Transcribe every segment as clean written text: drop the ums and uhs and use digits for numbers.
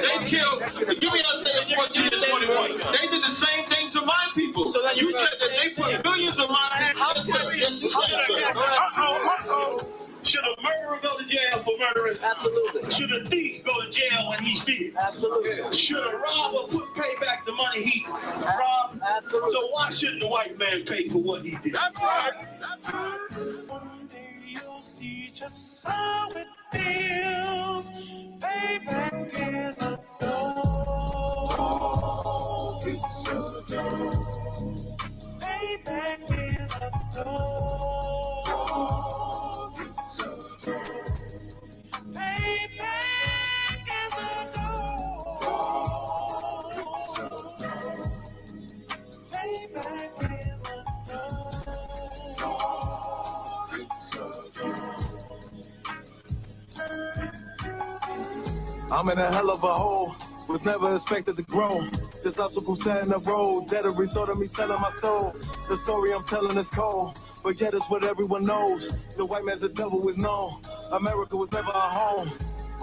They killed, give me that say 14 to 21. They did the same thing to my people. So then you said that they put millions of my access. Yes, you said, sir. Should a murderer go to jail for murdering? Absolutely. Should a thief go to jail when he steals? Absolutely. Should a robber pay back the money he robbed? Absolutely. So why shouldn't the white man pay for what he did? That's right. That's right. One day you'll see just how it feels. Payback is a dog. It's a dog. Payback is a dog. It's a dog. Payback is a dog. It's a dog. Payback is a dog. It's a dog. I'm in a hell of a hole, was never expected to grow. Just obstacles set in the road, that a result of me selling my soul. The story I'm telling is cold, but yet it's what everyone knows. The white man's the devil is known. America was never our home.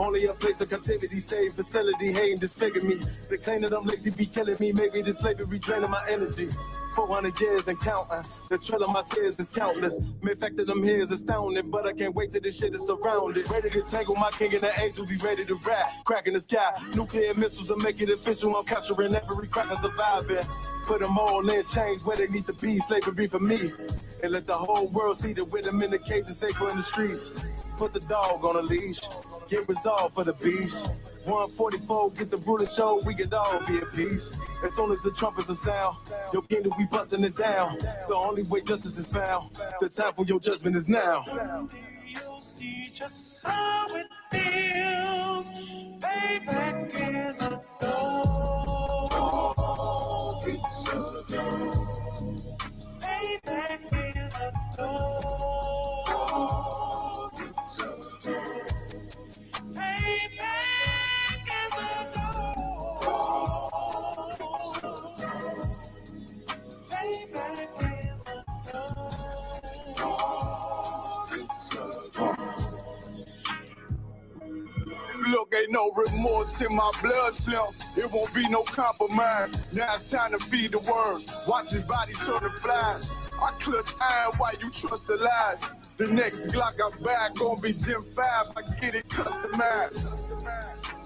Only a place of captivity, safe facility, hating disfigure me. They claim that I'm lazy, be killing me. Maybe this slavery draining my energy. 400 years and counting. The trail of my tears is countless. The fact that I'm here is astounding, but I can't wait till this shit is surrounded. Ready to tangle my king and the angel, be ready to rap. Crack in the sky, nuclear missiles will make it official. I'm capturing every cracker surviving. Put them all in chains where they need to be. Slavery for me. And let the whole world see that with them in the cage and safer in the streets. Put the dog on a leash. Get resolved for the beast. 144, get the ruler show, we could all be at peace. As soon as the trumpets are sound, your kingdom, we busting it down. The only way justice is found, the time for your judgment is now. You'll see just how it feels. Payback is a dog. It's a dog. Payback is a dog. It's a dog. Look, ain't no remorse in my blood slim. It won't be no compromise. Now it's time to feed the worms. Watch his body turn to flies. I clutch iron while you trust the lies. The next Glock I buy gon' be Gen 5. I get it customized.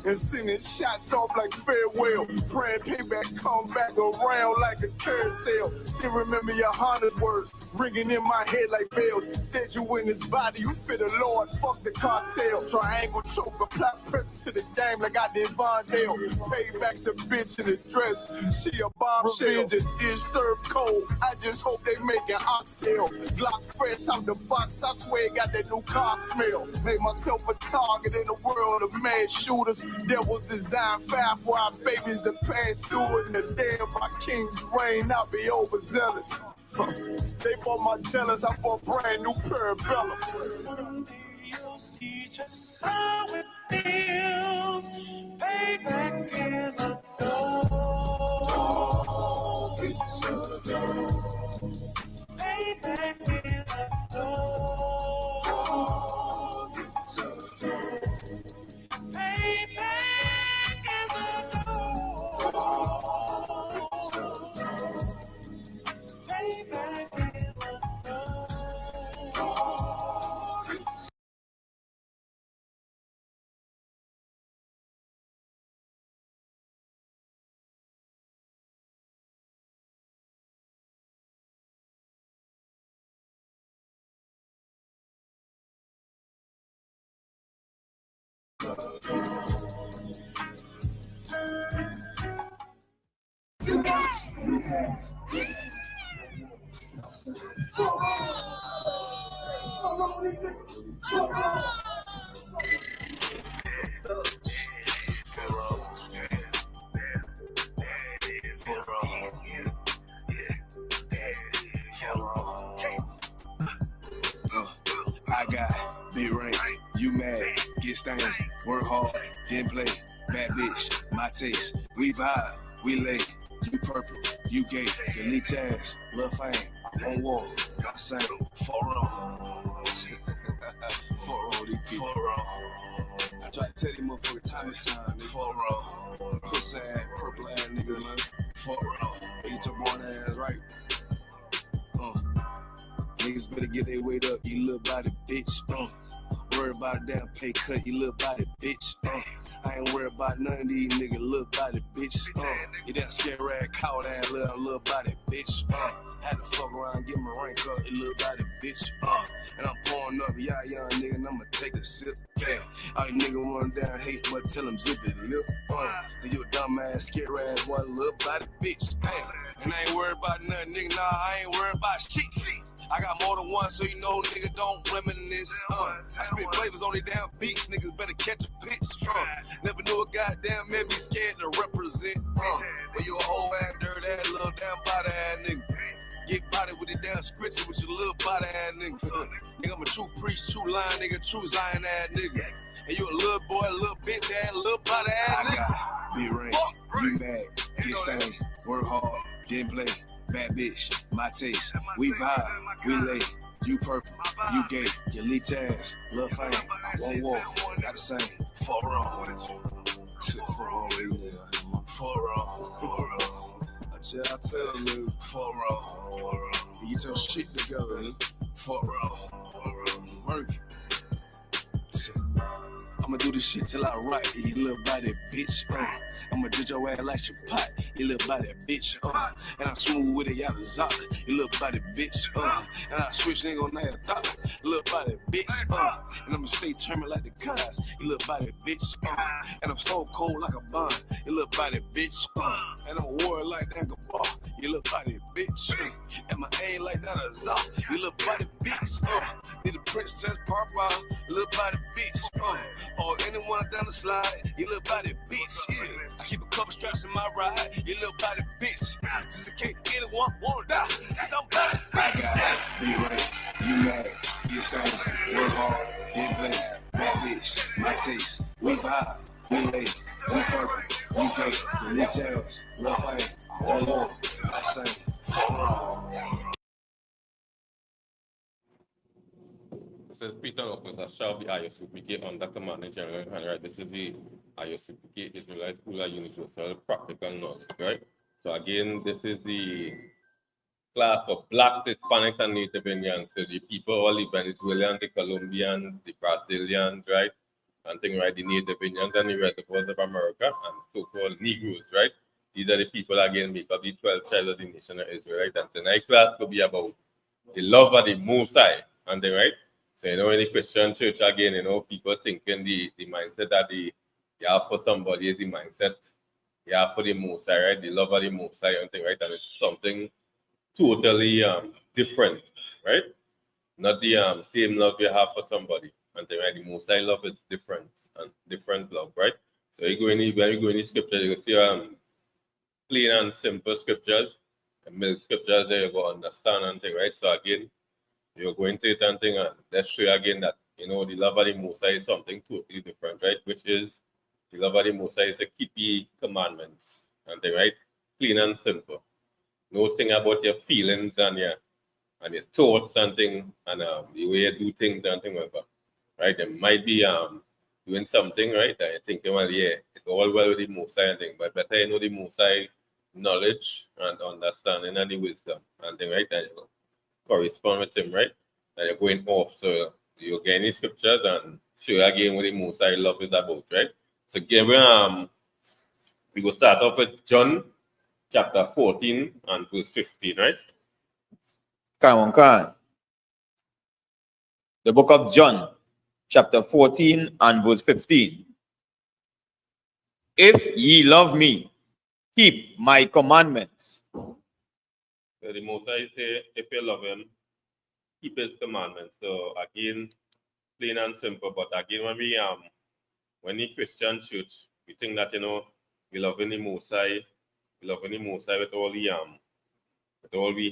And sending shots off like farewell. Praying payback come back around like a carousel. Still remember your Honda's words ringing in my head like bells. Said you in his body, you fit the Lord, fuck the cartel. Triangle choker, plot press to the game like I did Vondale. Payback's a bitch in a dress, she a bombshell. Just is served cold, I just hope they make an oxtail. Glock fresh out the box, I swear it got that new car smell. Made myself a target in the world of mad shooters. There was design 5 for our babies to pass through it. And the day of my king's reign, I'll be overzealous. They bought my jealous, I bought brand new parabellums. You'll see just how it feels. Payback is a dog. It's a dog. Payback is a dog. It's a dog. I got big rain, you mad, get stained, work hard, then play, bad bitch, my taste, we vibe, we lay, you purple, you gay, delete tags, lil' fame, I'm on wall, I sang, 4 on, 4 on, 4 on, I try to tell these motherfuckers time to time, nigga. Fuck wrong. Pussy ass, purple ass nigga, man. Fuck wrong. Eat your born ass right. Niggas better get their weight up, you little body bitch. Worry about a damn pay cut, you little body bitch. I ain't worried about none of these niggas, little body bitch. You that scare rag, cow ass little body bitch. Had to fuck around, get my rank up, you little body bitch. And I'm pouring up, yeah, young nigga, and I'ma take a sip. Yeah, all these niggas want down hate, but tell them zip it lip. You a dumb ass, scare ass, boy, little body bitch. And I ain't worried about nothing, nigga, nah, I ain't worried about shit. I got more than one, so you know, nigga, don't reminisce. I spit flavors on these damn beats, niggas better catch a pitch. Never knew a goddamn man be scared to represent. But you a whole ass dirty ass, little damn body ass nigga. Get body with the damn scripture with your little body ass nigga. Nigga, I'm a true priest, true line nigga, true Zion ass nigga. And you a little boy, a little bitch ass, little body ass nigga. Be rain, you mad, get stained, work hard, didn't play. Bad bitch, my taste. We vibe, we lay. You purple, you gay. You leech ass, lil' fame. One war, not the same. Fuck wrong. Fuck wrong, fuck wrong. I tell them, nigga, fuck wrong. You get your shit together, nigga. Fuck wrong. Work. I'ma do this shit till I write, you little body bitch. I'ma ditch your ass like your pot, you little body bitch. And I'm smooth with it, y'all zop, you little body bitch. And I switch nigga on that thought, you little body bitch. And I'ma stay determined like the guys, you little body bitch. And I'm so cold like a bond, you little body bitch. And I'm war like that bar, you little body bitch. And my aim like that a zop, you little body bitch. Need a princess pop out, you little body bitch. Or anyone down the slide, you little body bitch. Yeah. I keep a couple straps in my ride, you little body bitch. Just in case anyone wanna die, cause I'm body bitch. Be right, you mad, get stained, work hard, didn't play. Bad bitch, my taste, we vibe, we lay, we purple, you gay, you leech ass, lil' fame, all on, I say, fuck wrong. This is Peter Officer Shelby Isupk under Command and General, and right, this is the Isupk Israelite School of Universal Practical Knowledge, right? So again, this is the class for Blacks, Hispanics, and Native Indians. So the people, all the Venezuelans, the Colombians, the Brazilians, right? And thing, right, the Native Indians and the reservoirs of America, and so-called Negroes, right? These are the people, again, make up the 12 tribes of the nation of Israel, right? And tonight's class will be about the love of the Most High, and thing, right? So, you know, in the Christian church, again, you know, people thinking the mindset that you have for somebody is the mindset you have for the Most High, right? The love of the Most High and thing, right? And it's something totally different, right? Not the same love you have for somebody and thing, right? The Most High love is different and different love, right? So you go in the, when you go in the scriptures, you see plain and simple scriptures, and milk scriptures that you go understand and thing, right? So again, you're going to it and thing, and let's show you again that, you know, the love of the Most High is something totally different, right? Which is, the love of the Most High is to keep the commandments and thing, right? Plain and simple. No thing about your feelings and your thoughts and thing, and the way you do things and thing, whatever, right? There might be doing something, right? And you think, well, yeah, it's all well with the Most High and thing, but better you know the Most High knowledge and understanding and the wisdom and thing, right? And you know, correspond with him, right? And you're going off. So you get any scriptures and show you again what the Most High love is about, right? So again, we will start off with John chapter 14 and verse 15, right? Come on. The book of John, chapter 14 and verse 15. If ye love me, keep my commandments. So the Most High say, if you love him, keep his commandments. So again, plain and simple. But again, when the Christian church, we think that, you know, we love the Most High, we love the Most High with all the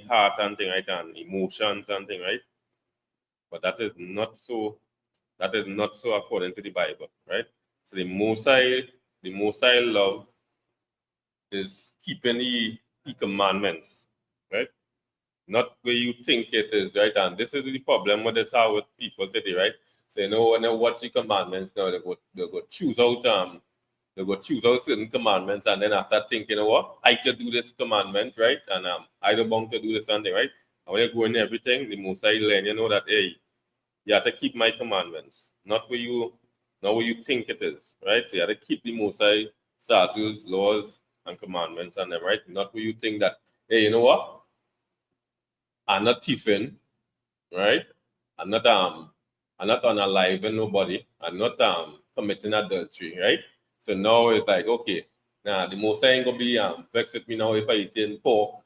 heart and thing, right, and emotions and thing, right? But that is not so according to the Bible, right? So the Most High love is keeping the commandments, right? Not where you think it is, right? And this is the problem with this how with people today, right? So when they watch the commandments now, they go choose out certain commandments, and then after thinking, you know what, I could do this commandment, right? And I don't want to do this something, right? And when you go in everything, the most I learn, you know that hey, you have to keep my commandments, not where you think it is, right? So you have to keep the most high statutes, laws, and commandments and them, right? Not where you think that, hey, you know what? I'm not thieving, right? I'm not unaliving nobody. I'm not committing adultery, right? So now it's like, okay, now the most ain't gonna be vexed with me now if I eating pork,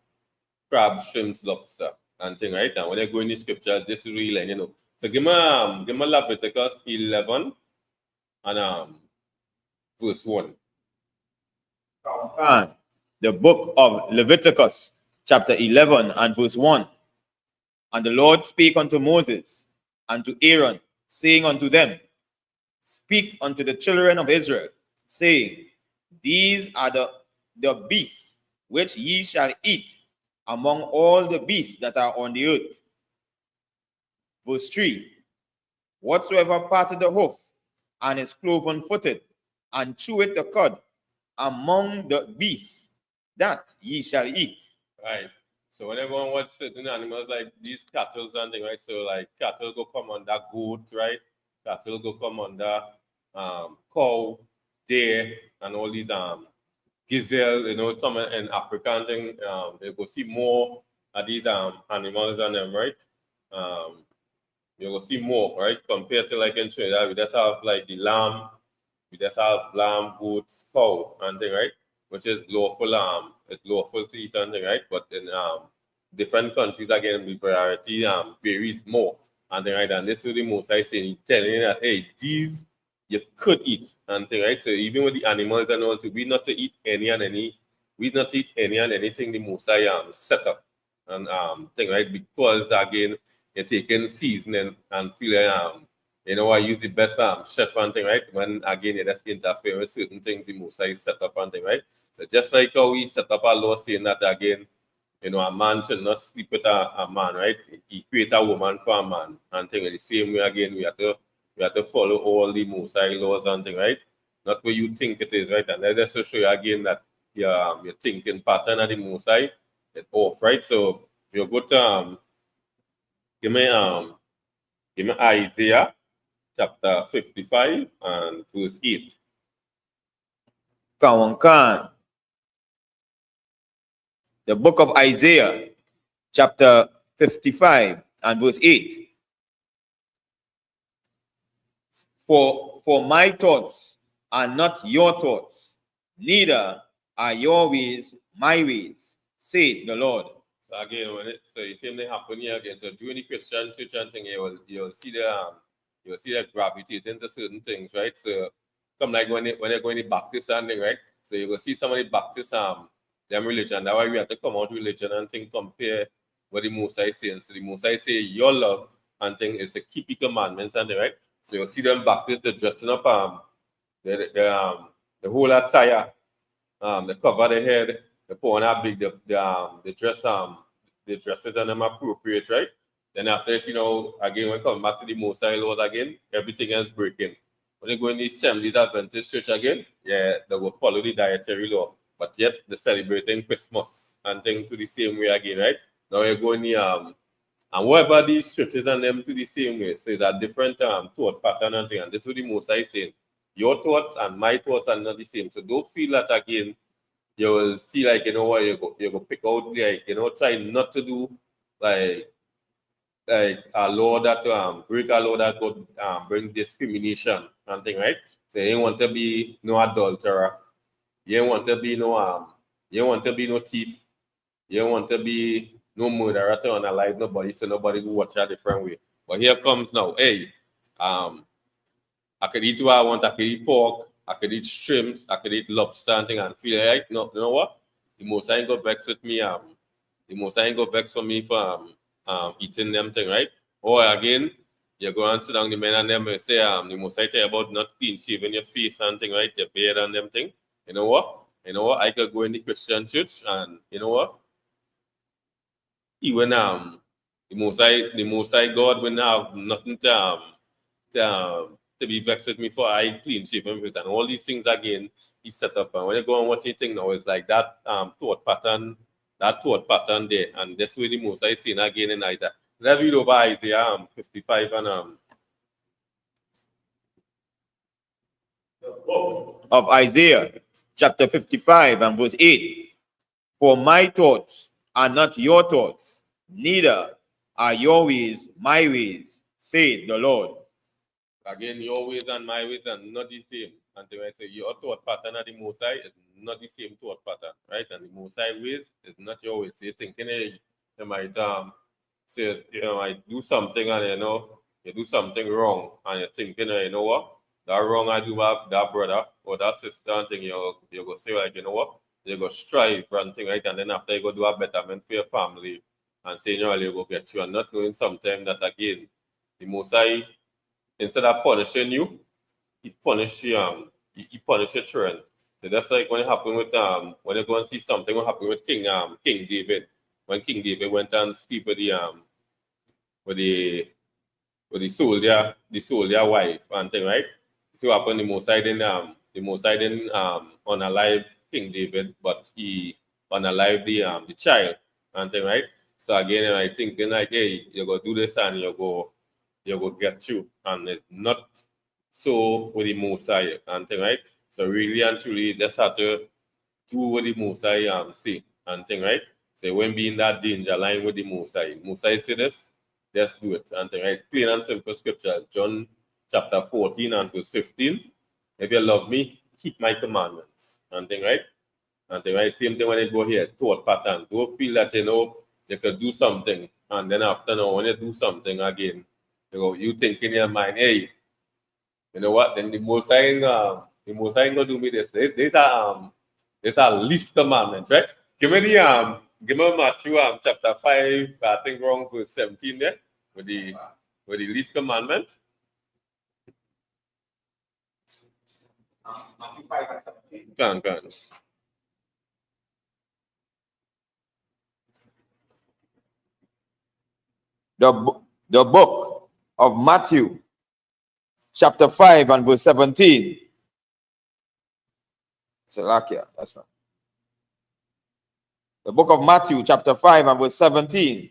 crab, shrimps, lobster, and thing, right? And when I go in the scriptures, this is really, you know. So give me Leviticus 11 and verse 1. The book of Leviticus, chapter 11 and verse 1. And the Lord spake unto Moses and to Aaron, saying unto them, Speak unto the children of Israel, saying, These are the beasts which ye shall eat among all the beasts that are on the earth. Verse 3. Whatsoever parted the hoof and is cloven-footed, and cheweth the cud among the beasts, that ye shall eat. Right. So whenever one watch certain animals like these cattle and things, right? So like cattle go come under goat, right? Cattle go come under cow, deer, and all these gazelle, you know, some in African thing, they go see more of these animals on them, right? You go see more, right? Compared to like in Trinidad, we just have like the lamb, we just have lamb, goats, cow, and thing, right? Which is lawful, it's lawful to eat and thing, right? But in different countries, again, the variety varies more. And then, right, and this is the most I say, telling you that, hey, these you could eat and thing, right? So even with the animals and all, we not to eat any and any, we not to eat any and anything the most I set up and thing, right? Because again, you're taking seasoning and feeling you know, I use the best chef and thing, right? When again you just interfere with certain things, the most I set up and thing, right? So just like how we set up a law saying that again, you know, a man should not sleep with a man, right? He create a woman for a man and thing. The same way again, we have to follow all the most high laws and thing, right? Not where you think it is, right? And that just to show you again that your thinking pattern of the most high is off, right? So you go to give me Isaiah chapter 55 and verse 8. Kawankan. The book of Isaiah, chapter 55 and verse 8. For my thoughts are not your thoughts, neither are your ways my ways, saith the Lord. So again, so the same thing happen here again. So during the Christian church and thing, you'll see the gravitating to certain things, right? So come like when they're going to Baptist and thing, right? So you will see some of the Baptist them religion. That's why we have to come out religion and think compare what the Most High saying. So the Most High say your love and thing is to keep the commandments and thing, right? So you'll see them Baptists, they're dressing up the whole attire, they cover the head, they put on a big the dress the dresses and them appropriate, right? Then after it, you know, again when come back to the Most High laws again, everything else breaking. When they go in the Assemblies Adventist Church again, yeah, they will follow the dietary law. But yet they're celebrating Christmas and things to the same way again, right? Now you're going the and whatever these churches and them to the same way. So it's a different thought pattern and thing. And this is what the Most High saying. Your thoughts and my thoughts are not the same. So don't feel that again. You will see like, you know what, you go pick out, like, you know, try not to do like a law that break a law that could bring discrimination and thing, right? So you want to be no adulterer, you don't want to be you don't want to be no thief, you don't want to be no murderer to unalive nobody, so nobody will watch a different way. But here comes now, hey, I could eat what I want, I could eat pork, I could eat shrimps, I could eat lobster and thing and feel like, no, you know what? The Most High ain't go vex with me, the Most High ain't go vex for me for eating them thing, right? Or again, you go and sit down the men and them and say, the Most High tell you about not clean shaving your face and thing, right? Your beard and them thing. You know what? You know what? I could go in the Christian church and you know what? Even the Most High God will have nothing to be vexed with me for I clean shaven with and all these things again he set up. And when you go and watch anything now, it's like that thought pattern there, and that's where the most I seen again in Isaiah. Let's read over Isaiah 55 and Of Isaiah, chapter 55 and verse 8. For my thoughts are not your thoughts, neither are your ways my ways, saith the Lord. Again, your ways and my ways are not the same. And when I say your thought pattern at the Most High is not the same thought pattern, right? And the Most High ways is not your ways. So you thinking you might say you might do something and you do something wrong and you're thinking you know what, that wrong I do have that brother or that sister and thing you go say like you know what, you go strive for and thing, right? And then after you go do a betterment for your family and saying you go get you and not knowing sometimes that again the Most High, instead of punishing you, he punish you, he punish your children. So that's like when it happened with when you go and see something what happened with King David. When King David went and sleep with the soldier wife and thing, right? So what happened the Most High didn't unalive King David, but he unalive the child and thing, right? So again I thinking like, hey, you go do this and you go get you. And it's not so with the Most High and thing, right? So really and truly just have to do what the Most High say and thing, right? So when be in that danger line with the Most High say this, just do it and thing, right? Plain and simple scriptures. John chapter 14 and verse 15. If you love me, keep my commandments and thing, right? And thing, right? Same thing when you go here, thought pattern. Don't feel that you could do something and then after now when you do something again, you think in your mind, hey, you know what? Then the Most High gonna do me this. These are least commandment, right? Give me Matthew chapter 5, I think wrong verse 17 there, with the least commandment. Matthew 5 and 17. Can. The book of Matthew, chapter 5 and verse 17. Salakia, that's not. The book of Matthew, chapter 5 and verse 17.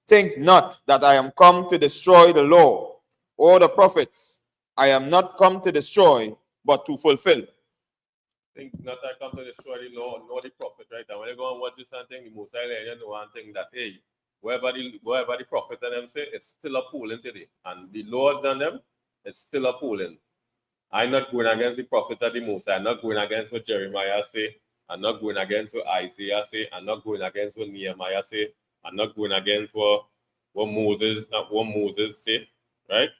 Think not that I am come to destroy the law or the prophets. I am not come to destroy, but to fulfill. Think not I come to destroy the law nor the prophet, right? And when you go and watch this thing, the Most High you know one thing that hey, wherever the prophet and them say, it's still upholding today. And the laws and them, it's still upholding. I'm not going against the prophet of the Most High. I'm not going against what Jeremiah say. I'm not going against what Isaiah say. I'm not going against what Nehemiah say. I'm not going against what Moses say, right?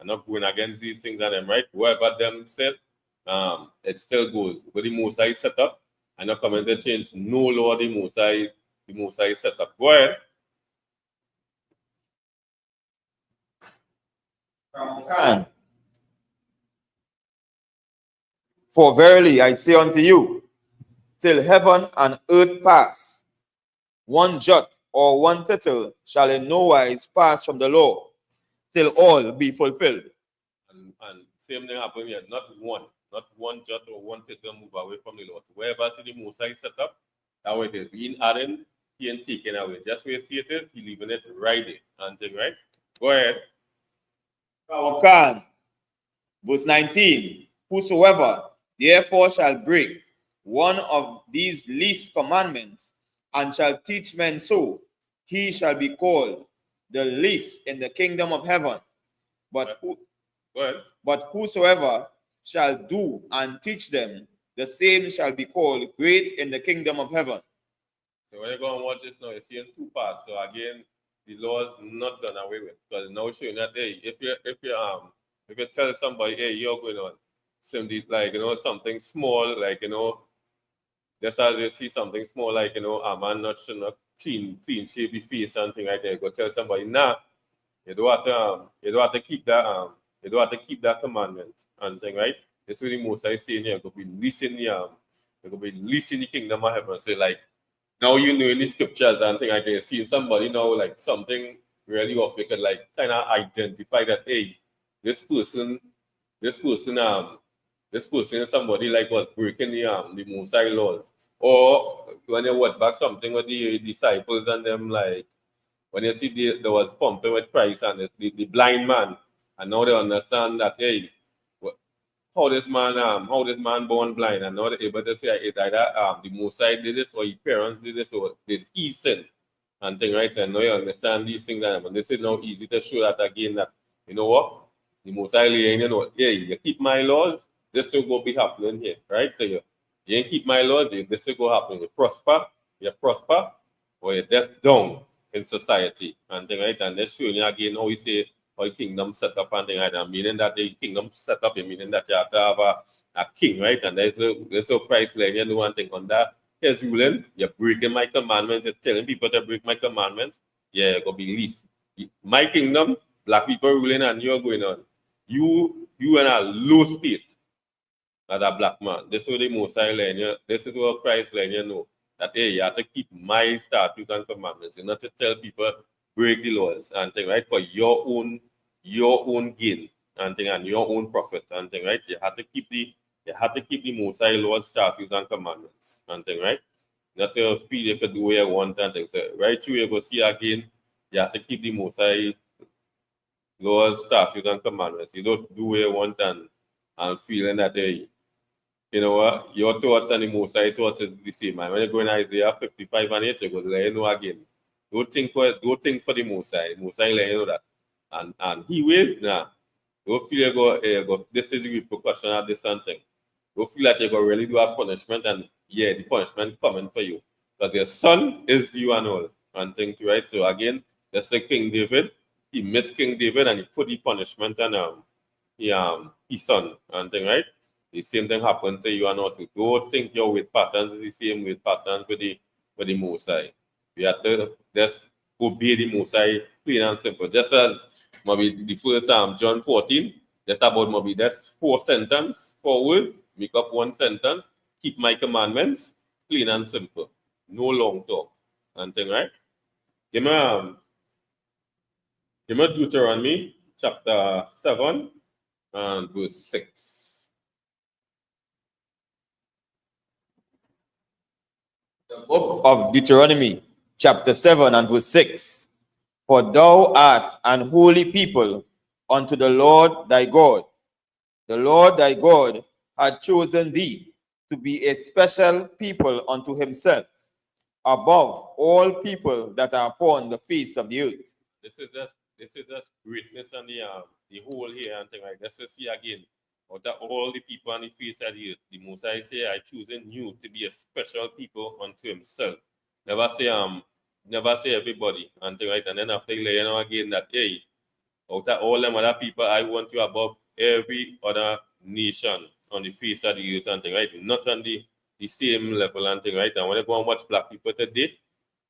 I'm not going against these things and them, right? Whoever them said, it still goes. But the Most High set up, I'm not coming to change no law the Most High set up. Go ahead. For verily I say unto you, till heaven and earth pass, one jot or one tittle shall in no wise pass from the law, till all be fulfilled. And same thing happen here. Not one jot or one tittle move away from the law. So wherever see the Most High set up, that way it is. He in adding, he ain't taking away. Just where you see it is, he leaving it right there. And thing, right? Go ahead. Can. Verse 19. Whosoever therefore shall break one of these least commandments and shall teach men so, he shall be called the least in the kingdom of heaven. But whosoever shall do and teach them, the same shall be called great in the kingdom of heaven. So when you go and watch this now, you see in two parts. So again, the law is not done away with. Because now showing that hey, if you tell somebody, hey, you're going on something like something small, like just as you see something small, like a man not should not clean shave the face and thing like that, you go tell somebody, nah, you don't have to keep that you don't have to keep that commandment and thing, right? That's what the Most I say here, go be least in the kingdom of heaven. So like now in the scriptures and thing like that, seeing somebody now like something really up, you could like kind of identify that, hey, this person is somebody like was breaking the Mosai laws. Or when you watch back something with the disciples and them, like when you see there was pumping with Christ and the blind man, and now they understand that, hey, how this man born blind, and now they're able to say it's either the Mosai did this or his parents did this or did he sin and thing, right? And now you understand these things, and this is now easy to show that again that, you know what, the Mosai laying, you know, hey, you keep my laws, this will go be happening here, right? So you ain't keep my laws, this will go happen. You prosper, or you're just down in society and thing, right? And they're showing you again how we say how the kingdom set up and thing, right? And meaning that the kingdom set up, meaning that you have to have a king, right? And there's a price line, you know, one thing on that. Here's ruling, you're breaking my commandments, you're telling people to break my commandments, yeah, you're gonna be least. My kingdom, black people ruling and you're going on. You in a low state as a black man. This is what the Mosai line, this is what Christ line, you know. That hey, you have to keep my statutes and commandments. You're not to tell people break the laws and thing, right? For your own gain and thing and your own profit and thing, right? You have to keep the Mosai laws, statutes, and commandments and thing, right? Not to feel you could do what you want and things. So right through you go see again, you have to keep the Mosai laws, statutes, and commandments. You don't do what you want and feeling that hey, you know what, your thoughts and the Mosai thoughts is the same. And when you go in Isaiah 55 and 8, you go let you know again. Don't think for the Mosai. Mosai let you know that. And he ways now. Don't feel you go this is the repercussion of this and thing. Don't feel like you go really do a punishment and yeah, the punishment coming for you. Because your son is you and all and things, right? So again, that's the King David. He missed King David and he put the punishment on his son and thing, right? The same thing happened to you and all too. Don't think your weight patterns is the same weight patterns with the Mosai. You have to just obey the Mosai plain and simple. Just as maybe the first John 14, just about maybe that's 4 sentences, 4 words, make up 1 sentence, keep my commandments, plain and simple. No long talk. And thing, right? Give me Deuteronomy chapter 7 and verse 6. The book of Deuteronomy, chapter 7 and verse 6. For thou art an holy people unto the Lord thy God. The Lord thy God had chosen thee to be a special people unto himself, above all people that are upon the face of the earth. This is just greatness and the whole here and thing like this. Let's see again. Out of all the people on the face of the earth, the Mosai say, I choosing you to be a special people unto himself. Never say everybody and thing, right? And then after you know again that hey, out of all them other people, I want you above every other nation on the face of the earth and thing, right? Not on the same level and thing, right? And when you go and watch black people today,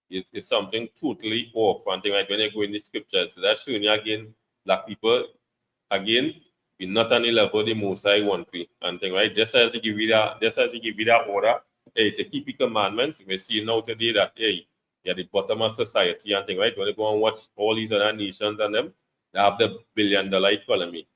it's something totally off and thing, right? When you go in the scriptures, that's showing you again, black people, again, we're not on the level the Mosai want to and thing, right? Just as he give you that order, hey, to keep the commandments, we see now today that hey, you're the bottom of society and thing, right? When you go and watch all these other nations and them, they have the $1 billion economy.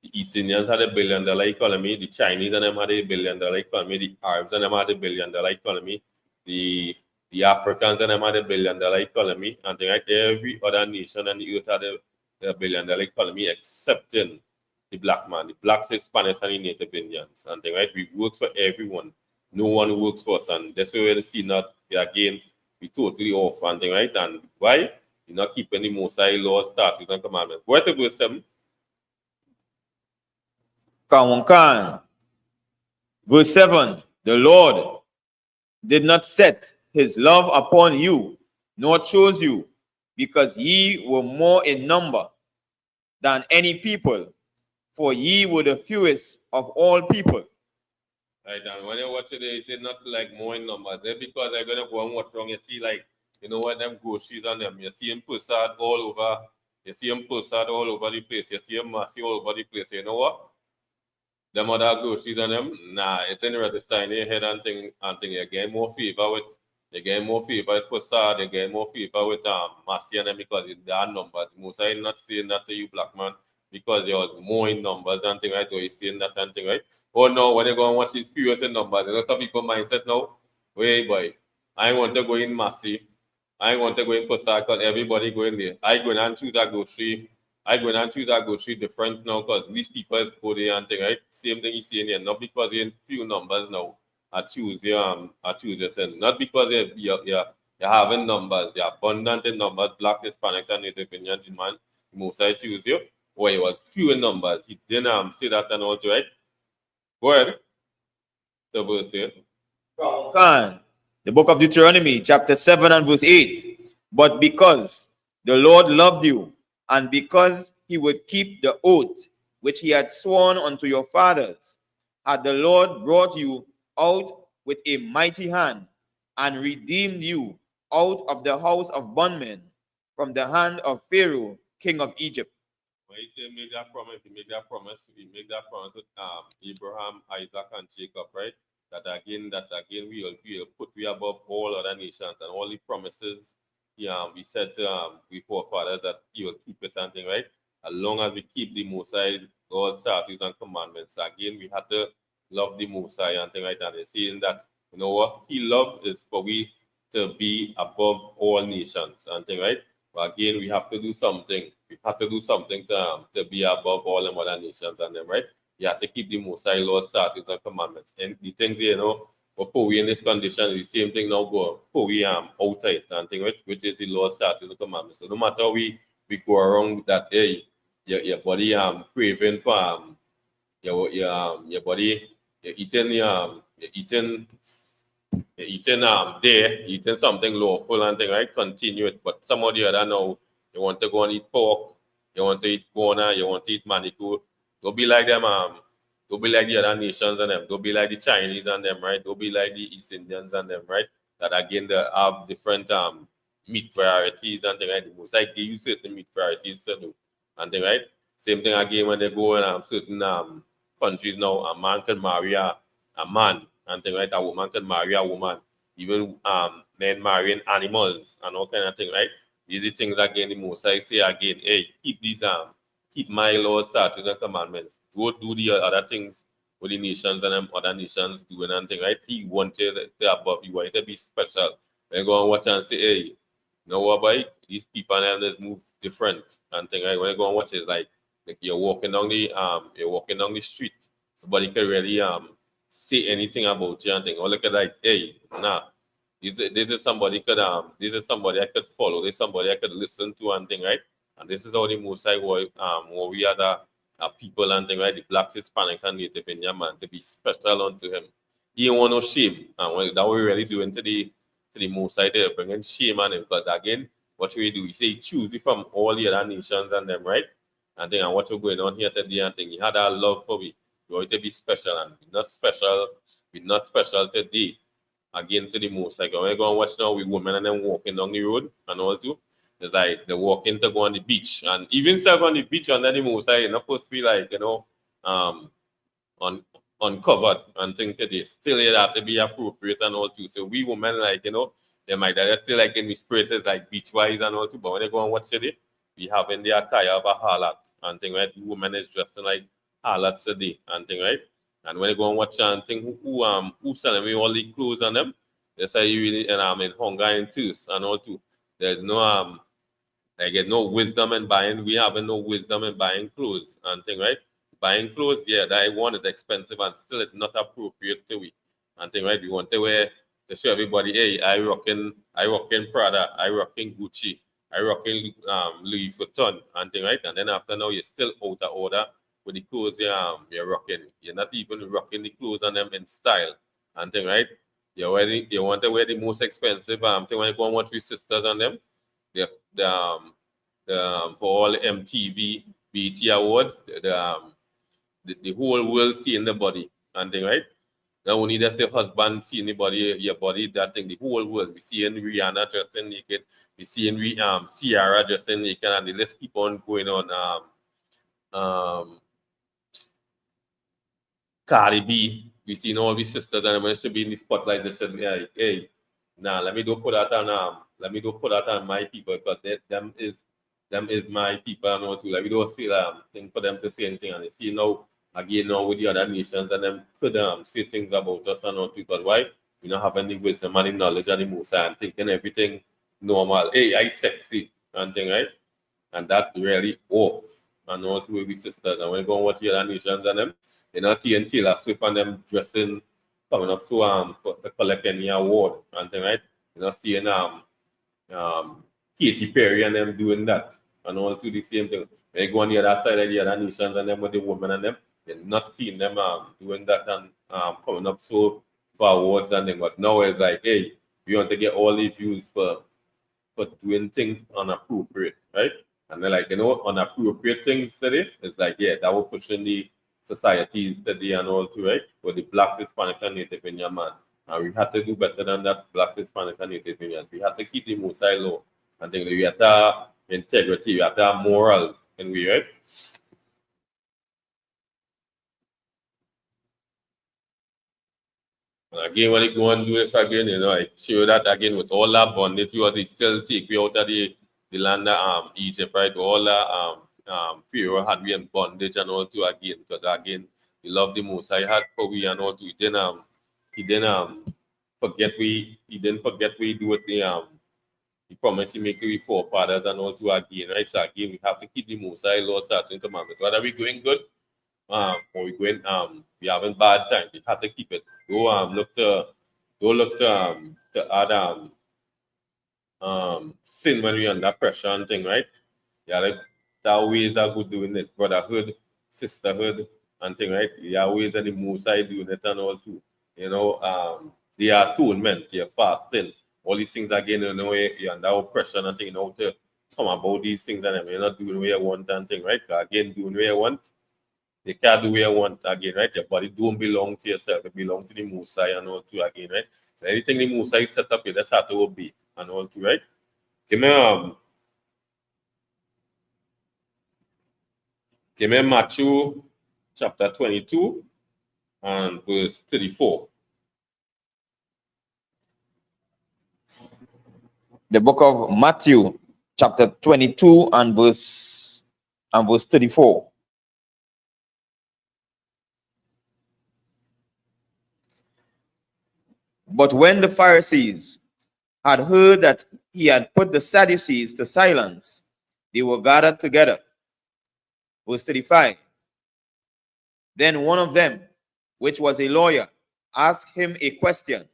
The East Indians had a $1 billion economy, the Chinese and them had a $1 billion economy, the Arabs and them had a $1 billion economy, the Africans and them had a $1 billion economy, and thing, right? Every other nation on the earth had a $1 billion economy excepting the black man, the blacks, Hispanics, and the Native Indians. And thing, right? We work for everyone. No one works for us. And that's why we see not again, we totally off and thing, right? And why? You're not keeping the Mosai laws, statutes, and commandments. Go to verse 7. Verse 7. The Lord did not set his love upon you, nor chose you, because ye were more in number than any people, for ye were the fewest of all people. Right, and when you watch it, it's not like more in numbers. That's because I'm going to go and watch wrong. You see, like, you know what, them groceries on them. You see them posted all over. You see them posted all over the place. You see them massive all over the place. You know what? Them other groceries on them, nah, it's in the register in your head and thing you get more favor They get more favor with Posad, they get more favor with Massey and them because they are numbers. Most I not saying that to you, black man, because there was more in numbers and thing, right? Or you saying that and thing, right? Oh no, when they go and watch it furious in numbers, you know some people mindset now. Wait boy, I want to go in Massey. I want to go in Posad because everybody go in there. I go in and choose a grocery. I go in and choose a grocery different now because these people go there and thing, right? Same thing you see in here, not because you're in few numbers now. I choose your thing. Not because you're having numbers, you're abundant in numbers, black, Hispanics, and Native Indians, man. Most I choose you. Or it was few in numbers. He didn't say that and all, right? Go ahead. So we'll say. Can. The book of Deuteronomy, chapter 7 and verse 8. But because the Lord loved you, and because he would keep the oath which he had sworn unto your fathers, had the Lord brought you out with a mighty hand, and redeemed you out of the house of bondmen, from the hand of Pharaoh, king of Egypt. When he made that promise, he made that promise with Abraham, Isaac, and Jacob, right? That again we will put we above all other nations and all the promises. We said to we forefathers that he will keep it and thing, right? As long as we keep the Mosai, God's statutes and commandments. Again, we have to love the Mosai and thing, right? And they're saying that, you know what, he love is for we to be above all nations and thing, right? But again, we have to do something. We have to do something to be above all the other nations and them, right? You have to keep the Most High laws, statutes, and commandments. And the things, you know, for we in this condition, the same thing now go for we outside and thing, which is the laws, statutes, and commandments. So no matter we go around with that, hey, your body craving for your body, you're eating eating something lawful and thing, right? Continue it. But some of the other now, you want to go and eat pork, you want to eat corner, you want to eat manicure. Don't be like them, don't be like the other nations and them, don't be like the Chinese and them, right? Don't be like the East Indians and them, right? That again they have different meat varieties and thing, right? The most like they use certain meat varieties to do and thing, right? Same thing again when they go in certain countries now, a man can marry a man and thing, right? A woman can marry a woman. Even men marrying animals and all kind of thing, right? These are things again the most I say again, hey, keep my laws, statutes, and commandments. Don't do the other things with the nations and them other nations doing and thing, right? He wanted to above, he wanted to be special. When you go and watch and say, hey, you know what, boy? These people and them just move different and thing, right? When you go and watch, it's like you're walking down the street, nobody can really say anything about you and thing. Or look at like, hey, nah, this is somebody I could follow. This is somebody I could listen to and thing, right? And this is how the most I what we are the people and thing, right? The blacks, Hispanics, and Native Indian man to be special unto him. He don't want no shame. And that we really doing to the most I there, bringing shame on him. Because again, what we do, we say choose it from all the other nations and them, right? And then what we're going on here today and thing, he had a love for me. We want to be special and we're not special today. Again to the most. Like when I go and watch now with women and them walking down the road and all too. It's like they're walking to go on the beach. And even self on the beach under the most you're not supposed to be like, you know, on uncovered and things today. Still it have to be appropriate and all too. So we women like, you know, they might they're still like in the spirit is like beach wise and all too. But when they go and watch today, we have in the attire of a harlot and thing, right? The woman is dressing like harlots today and thing, right? And when you go and watch and think who selling me all the clothes on them, they say you really and I'm in hunger and thirst and all too. There's no I get no wisdom in buying. We having no wisdom in buying clothes and thing, right? Buying clothes, yeah, that one is expensive and still it's not appropriate to we. And thing, right? We want to wear to show everybody, hey, I rocking Prada, I rocking Gucci, I rocking Louis Vuitton and thing, right? And then after now you're still out of order with the clothes you're rocking. You're not even rocking the clothes on them in style and thing, right? You want to wear the most expensive thing when you go and watch your sisters on them. For all MTV, BET Awards, the whole world seeing the body and thing, right? Not only just the husband seeing the body, your body, that thing, the whole world. We seeing Rihanna dressing naked, we seeing Ciara dressing naked, and the list keep on going on. Cardi B, we seen all these sisters, and when she be in the spotlight, they said, yeah, hey, nah, let me do put that on my people because them is my people and all too. Like we don't see thing for them to say anything and they see now again now with the other nations and them could say things about us and all too. Because why? We don't have any wisdom and the knowledge and the most and thinking everything normal. Hey, I sexy and thing, right? And that really off and all two we sisters. And when you go and watch the other nations and them, you know see Taylor Swift and them dressing coming up to collect any award and thing, right? You know seeing Katy Perry and them doing that and all to the same thing. When you go on the other side of the other nations and them with the women and them, you're not seeing them doing that and coming up so for awards and them. But now it's like, hey, we want to get all the views for doing things inappropriate, right? And they're like, inappropriate things today. It's like, yeah, that was pushing the societies today and all too, right? For the blacks, Hispanics, and Native Indian man. And we had to do better than that, blacks, Hispanics, and Native Indians. We had to keep the Musai law. And think we had to have integrity, we had to have morals in we, right? And again, when you go and do this again, I show that again with all that bondage, you was still take we out of the land of Egypt, right? All that Pharaoh had we in bondage and all too again, because again, he loved the most I had for we and all too. He didn't forget we do with the promise he make to the forefathers and all too again, right? So again, we have to keep the most high law, statutes, commandments. Whether we going good, or we going we having bad time, we have to keep it. Look to add sin when we under pressure and thing, right? Yeah, like there are ways that good doing this, brotherhood, sisterhood, and thing, right? There are ways that the most high doing it and all too. The atonement, your fasting, all these things again, you're under oppression and thing, to come about these things and you're not doing what you want and thing, right? Again, doing what you want. You can't do what you want again, right? Your body don't belong to yourself. It belongs to the Musai and all too again, right? So anything the Musai set up, you just have to obey and all too, right? Give me Matthew chapter 22 and verse 34. The book of Matthew, chapter 22 and verse 34. But when the Pharisees had heard that he had put the Sadducees to silence, they were gathered together. Verse 35. Then one of them, which was a lawyer, asked him a question,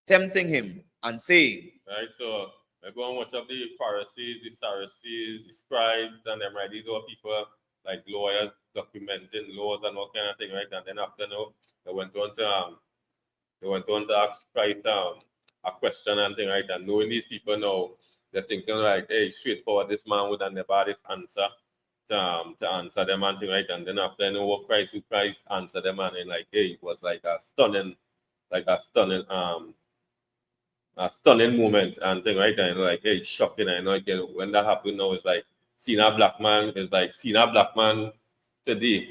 tempting him and saying, right, so I go and watch up the Pharisees, the Sadducees, the scribes, and them, right? These are people like lawyers documenting laws and all kind of thing, right? And then after they went on to ask Christ a question and thing, right? And knowing these people now, they're thinking like, hey, straightforward, this man would have never had this answer to answer them and thing, right? And then after what Christ answered them and then like, hey, it was like a stunning moment and thing, right? And like, hey, it's shocking. I know again when that happened now, it's like seeing a black man today.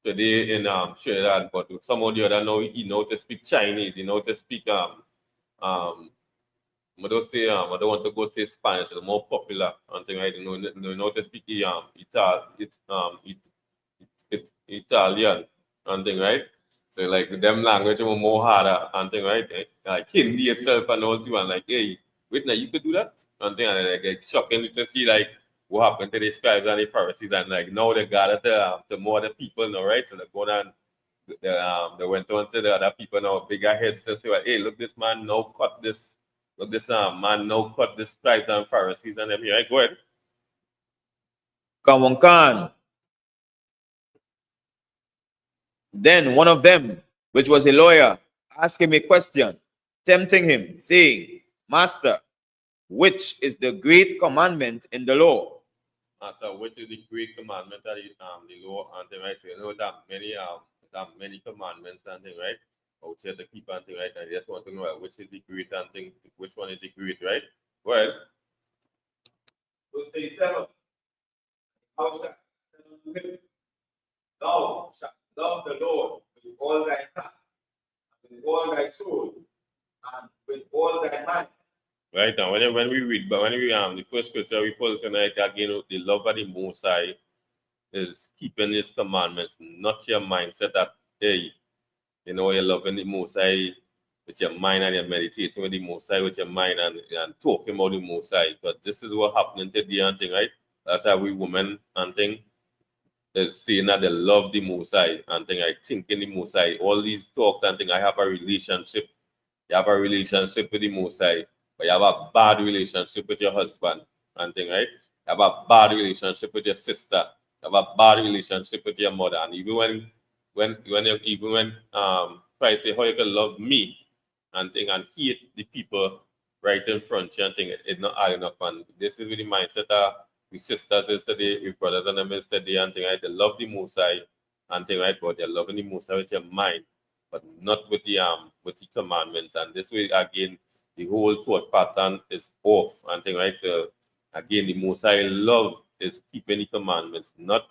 Today in Trinidad, but some of the other now he know to speak Chinese, he know to speak I don't say I don't want to go say Spanish, it's more popular and thing, right? You know to speak Italian and thing, right? So like them language are more harder and thing, right? Like Hindi itself and all too, and like, hey, wait now, you could do that? And thing, and like shocking to see like what happened to the scribes and the Pharisees, and like now they gathered the more the people now, right? So they go down, they went on to the other people now, bigger heads to say, well, hey, look, this man now cut this, look, this man now cut the scribes and Pharisees and them here, right? Go ahead. Come on, Khan. Then one of them, which was a lawyer, asked him a question, tempting him, saying, Master, which is the great commandment in the law? Master, which is the great commandment of the law and thing, right? So you know that many commandments and thing, right? Out here to keep and thing, right? And you just want to know which is the great and thing, which one is the great, right? Well, Verse 37. Thou shalt love the Lord with all thy heart, with all thy soul, and with all thy mind. Right now, when we read, but when we the first scripture we pull tonight again, the love of the Most High is keeping His commandments, not your mindset that hey, you know, you're loving the Most High with your mind and you're meditating with the Most High with your mind and talking about the Most High. But this is what happening today and thing, right? That we women and thing is saying that they love the Most High and thing, I think in the Most High. All these talks and thing, I have a relationship. You have a relationship with the Most High, but you have a bad relationship with your husband and thing, right? You have a bad relationship with your sister. You have a bad relationship with your mother. And even when Christ say how you can love me and thing and hate the people right in front of you and thing, it's not adding up. And this is with the mindset that we sisters is today, we brothers and them is today and thing, right? They love the Most High and thing, right? But they're loving the Most High with your mind, but not with the commandments. And this way again, the whole thought pattern is off and thing, right? So again, the Most High love is keeping the commandments, not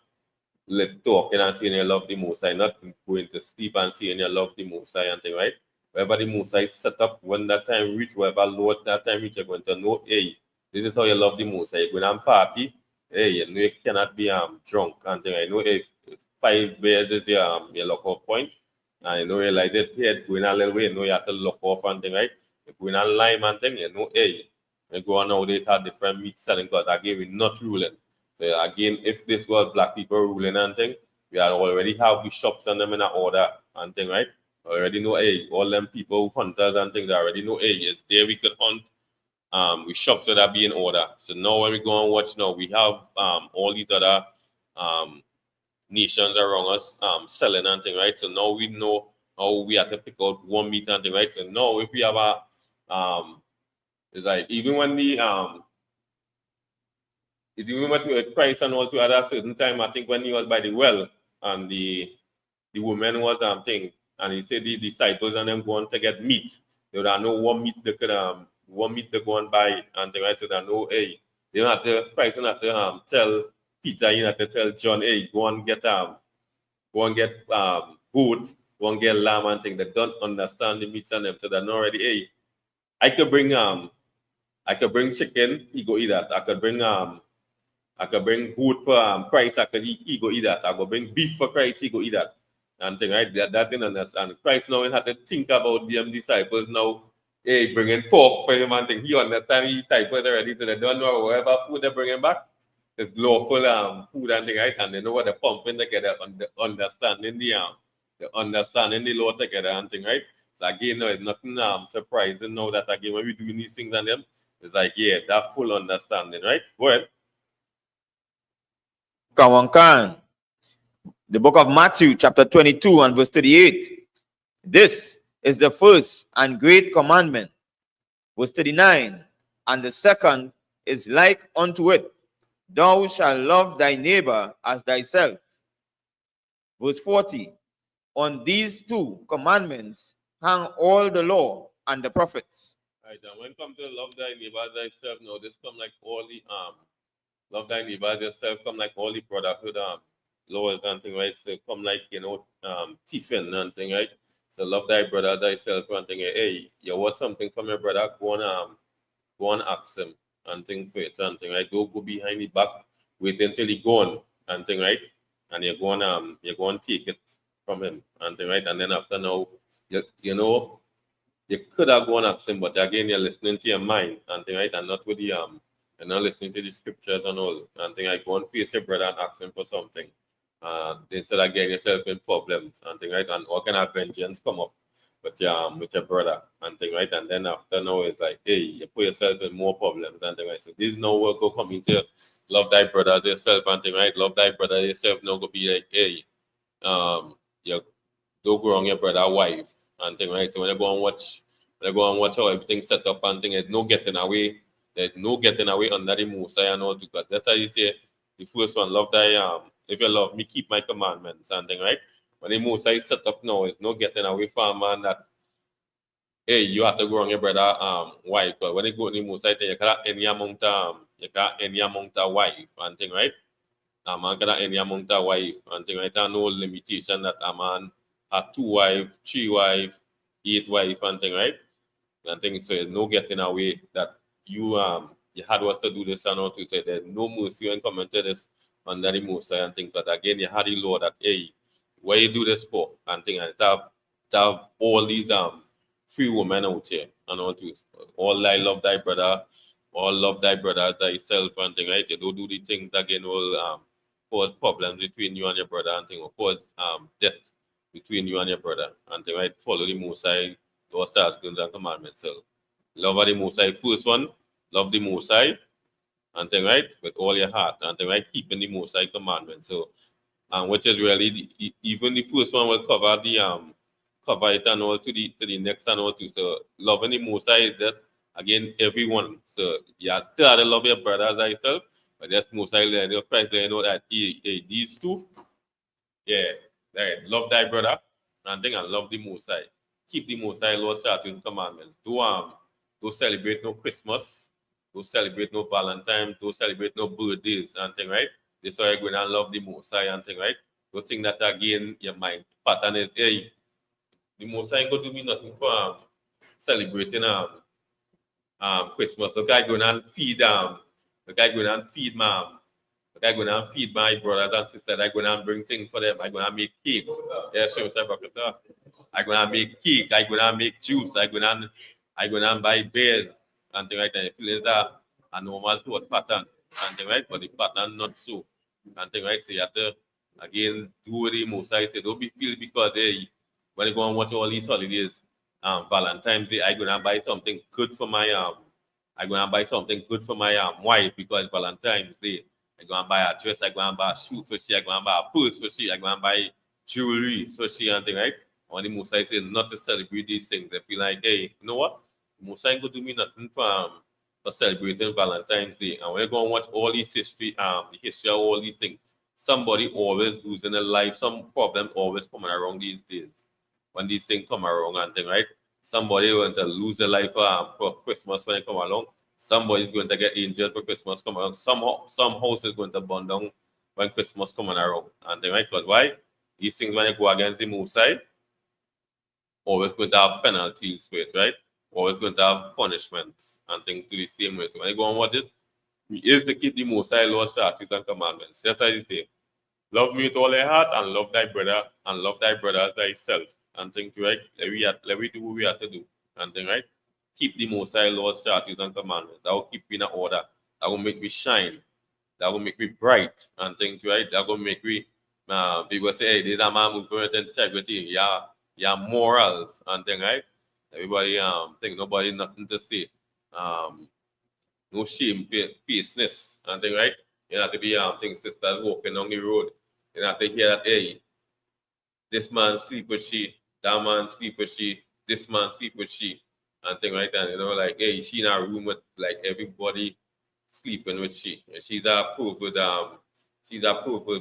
talking and saying you love the Most High, not going to sleep and saying you love the Most High and thing, right? Wherever the Most High set up, when that time reach, wherever Lord that time reach, you're going to know, hey, this is how you love the Most High. You're going to party, hey, you know you cannot be drunk and thing. I know if 5 beers is your lock off point, and you know realize it here going a little way, you know you have to lock off and thing, right? If going on lime and thing, you know, hey, we go on nowadays have different meat selling because again we're not ruling. So again, if this was black people ruling and thing, we already have the shops and them in order and thing, right? Already know, hey, all them people, hunters and things, they already know, hey, yes, there we could hunt. We shops that be in order. So now when we go and watch now, we have all these other nations around us selling and thing, right? So now we know how we have to pick out one meat and thing, right? So now if we have a it's like even when the even with Christ and all to at a certain time, I think when he was by the well and the woman was thing, and he said the disciples and them going to get meat. They don't know what meat they could what meat they go and buy and thing, right? So they know, hey, they don't have to Christ don't have to tell Peter, you have to tell John, hey, go and get goat, go and get lamb and thing. They don't understand the meats and them, so they're not already, hey, I could bring chicken, he go eat that. I could bring goat for Christ, he go eat that. I could bring beef for Christ, he go eat that. And thing, right? That didn't understand. Christ now had to think about them disciples now, hey, bringing pork for him and thing. He understand his disciples already, so they don't know whatever food they bring him back. It's lawful food and thing, right? And they know what they're pumping together, understanding the law together and thing, right? So again, no, it's nothing surprising now that again when we do these things and them, it's like, yeah, that full understanding, right? Go ahead. Kawankan. The book of Matthew, chapter 22 and verse 38. This is the first and great commandment. Verse 39. And the second is like unto it. Thou shalt love thy neighbor as thyself. Verse 40. On these two commandments hang all the law and the prophets. Right, and when it comes to love thy neighbor as thyself, now this come like all the love thy neighbor as yourself, come like all the brotherhood laws and thing, right? So come like, you know, thieving and thing, right? So love thy brother thyself and thing. Hey, you want something from your brother, go and ask him and thing for it and thing, right? Don't go behind the back, wait until he gone and thing, right? And you're going to take it from him and thing, right? And then after now, you know, you could have gone ask him, but again you're listening to your mind and thing, right? And not with the you're not listening to the scriptures and all and thing, like go and face your brother and ask him for something. Instead of getting yourself in problems and thing, right? And all kind of vengeance come up with your brother and thing, right? And then after now it's like, hey, you put yourself in more problems and thing, right? So this no work go come into love thy brother as yourself and thing, right? Love thy brother as yourself now go be like, hey, you don't go wrong your brother wife and thing, right? So when you go and watch how everything set up and thing, there's no getting away. There's no getting away under the Most High and all because that's how you say the first one, love thy if you love me, keep my commandments and thing, right? When the Most High set up now, it's no getting away from man that hey, you have to go on your brother wife. But when you go to the Most High, you can't any amount of wife and thing, right? A man can have any amount of wife and thing, right? And no limitation that a man have 2 wives, 3 wives, 8 wives and thing, right? And things so there's no getting away that you had was to do this and all to say there's no mercy when coming to this under the Most High and things. But again, you had the law that hey, what you do this for and things and to have all these free women out here and all to all thy love thy brother, all love thy brother thyself and thing, right? You don't do the things again will cause problems between you and your brother and thing, or cause death between you and your brother and thing, right? Follow the Most High, those statutes and commandments. So love the Most High. First one, love the Most High and thing, right? With all your heart and thing, right? Keeping the Most High commandments. So which is really even the first one will cover the cover it and all to the next and all too. So loving the Most High is just again everyone. So you still have to love your brother as yourself, but just Most High let your Christ let you know that these two, yeah, right. Love thy brother and thing and love the Most High. Keep the Most High Lord statutes commandments. Don't celebrate no Christmas, don't celebrate no Valentine, don't celebrate no birthdays and thing, right? This is why you're going to love the Most High and thing, right? Don't think that again your mind pattern is hey, the Most High ain't gonna do me nothing for celebrating Christmas. Look, I going and feed look, I going and feed mom. Look, I going and feed my brothers and sisters. I going and bring things for them. I going to make cake. Yes, sure, sir, I going to make cake. I going to make juice. I going to buy beers and things like that. Feelings that a normal thought pattern and things, right? But the pattern not so and things, right? So you have to again do what the Most High say. Don't be feel because hey, when you go and watch all these holidays, Valentine's Day, I gonna buy something good for my wife because Valentine's Day. I gonna buy a dress, I gonna buy a shoe for she, I gonna buy a purse for she, I gonna buy jewelry for she and thing, right? When the Most High say not to celebrate these things, they feel like, hey, you know what? The Most High ain't gonna do me nothing for celebrating Valentine's Day. And when you go and watch all these history, the history of all these things, somebody always losing a life, some problem always coming around these days. When these things come around and thing, right? Somebody going to lose their life for Christmas when they come along. Somebody's going to get injured for Christmas come around. Some house is going to burn down when Christmas coming around and thing, right? Because why? These things when you go against the Most High, always going to have penalties for it, right? Always going to have punishments and things to the same way. So when you go and watch this, he is to keep the Most High laws, statutes, and commandments. Just as he say, love me with all thy heart and love thy brother as thyself. And things, right? Let me do what we have to do. And thing, right? Keep the Most High laws, statutes, and commandments. That will keep me in order. That will make me shine. That will make me bright. And things, right? That will make me people say, hey, this is a man with integrity. Yeah, morals and thing, right? Everybody think nobody nothing to say. No shame, faceness and thing, right? You have to be things sisters walking on the road. You have to hear that, hey, this man sleep with she, that man sleep with she, this man sleep with she, and thing like that. You know, like hey, she in a room with like everybody sleeping with she. And she's approved with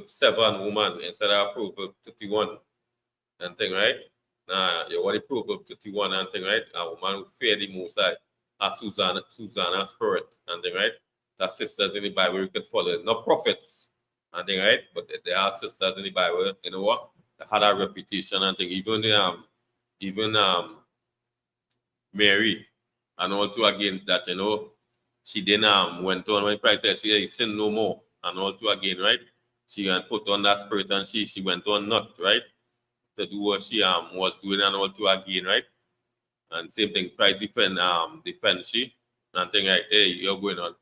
7 women instead of approved with 31 and thing, right? You want to prove with 31 and thing, right? A woman who fear the Most High, a Susanna spirit and thing, right? That sisters in the Bible you could follow, not prophets and thing, right? But there are sisters in the Bible, you know what? That had a reputation and thing. Even Mary and also again that you know she didn't went on when Christ said she sin no more and also again, right? She had put on that spirit and she went on not, right? To do what she was doing and also again, right? And same thing, Christ defend she and think like, hey, you're going on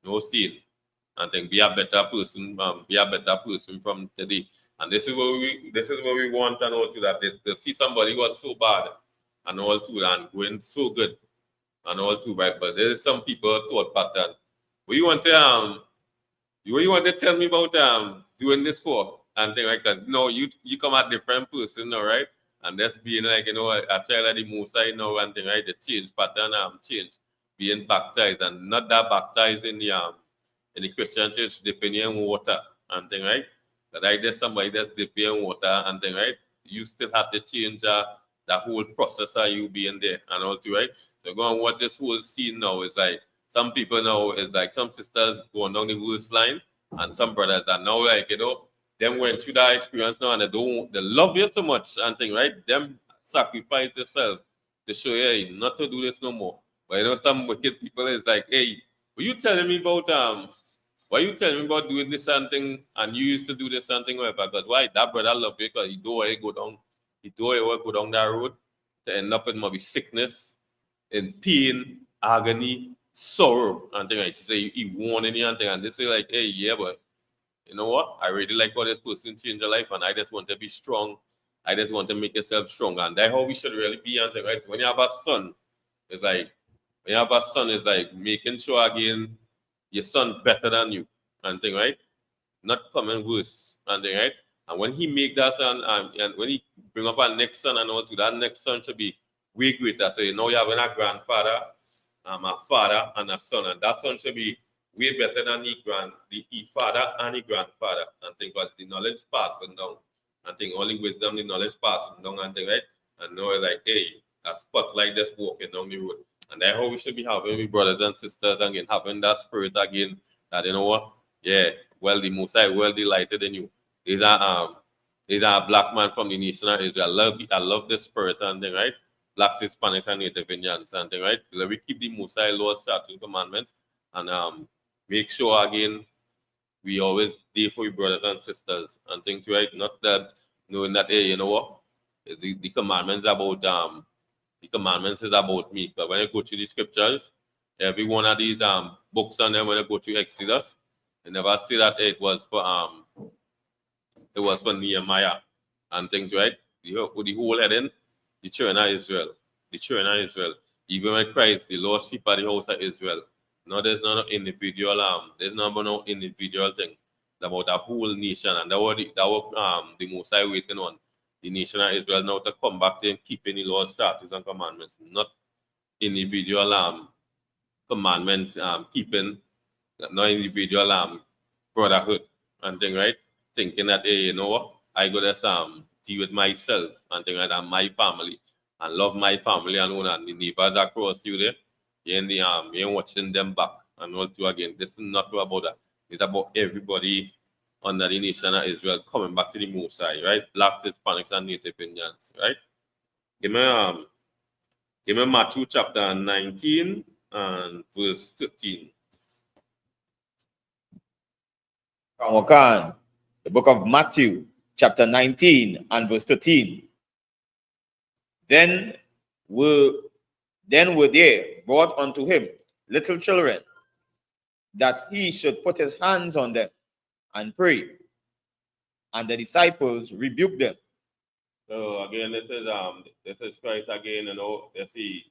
no sin and think be a better person from today. And this is what we want and all to that to see somebody who was so bad and all to and going so good and all to right. But there is some people thought pattern. What you want to tell me about doing this for and thing like that? No, you come a different person, all right? And that's being like, you know, a child of the Most High now and thing, right? The change pattern change. Being baptized and not that baptized in the Christian church dipping in water and thing, right? But like there's somebody that's dipping in water and thing, right? You still have to change that whole process of you being there and all too, right? So go and watch this whole scene now. It's like some people now is like some sisters going down the worst line and some brothers are now like, you know, them went through that experience now and they love you so much and thing, right? Them sacrifice themselves to show you, hey, not to do this no more. But you know, some wicked people is like, hey, were you telling me about why you telling me about doing this and thing, and you used to do this and thing, whatever? Because why that brother love you because he don't want to go down, he don't want to go down that road to end up in maybe sickness, in pain, agony, sorrow, and thing like to say he warning you and thing, and they say like, hey, yeah, but you know what? I really like how this person changed your life, and I just want to be strong. I just want to make yourself strong, and that's how we should really be. And thing, right? So when you have a son, it's like when you have a son, it's like making sure again your son better than you, and thing, right? Not coming worse, and thing, right? And when he make that son, and when he bring up a next son and all to that next son should be way greater. So you know you have a grandfather, a father, and a son, and that son should be way better than the father and the grandfather, and think because the knowledge passing down, and think only wisdom, the knowledge passing down, and think, right? And know like, hey, a spotlight just walking down the road. And that's how we should be having with brothers and sisters again, having that spirit again, that you know what? Yeah, well, the Most High, well delighted in you. He's a black man from the nation of Israel. I love the spirit and thing, right? Blacks, Hispanics, and Native Indians and thing, right? So we keep the Most High Lord statute commandments and make sure again we always deal for your brothers and sisters and things, right? Not that knowing that, hey, you know what? The commandments about the commandments is about me. But when I go through the scriptures, every one of these books and then when I go to Exodus, I never say that it was for Nehemiah and things, right? The whole heading, the children of Israel. The children of Israel. Even when Christ, the Lord sheep of the house of Israel. No, there's no individual there's no individual thing. It's about a whole nation, and that was the Most High waiting on the nation of Israel now to come back to him, keeping the Lord's statutes and commandments, not individual commandments keeping, not individual brotherhood and thing, right? Thinking that, hey, you know what, I go just deal with myself and thing like that, my family, and love my family and all, and the neighbors across you there. You ain't watching them back and all too again. This is not about that. It's about everybody under the nation of Israel coming back to the Most High, right? Blacks, Hispanics, and Native Indians, right? Give me Matthew chapter 19 and verse 13. Kawakan, the book of Matthew, chapter 19 and verse 13. Then were there brought unto him little children, that he should put his hands on them and pray. And the disciples rebuked them. So again, this is Christ again, you know, they see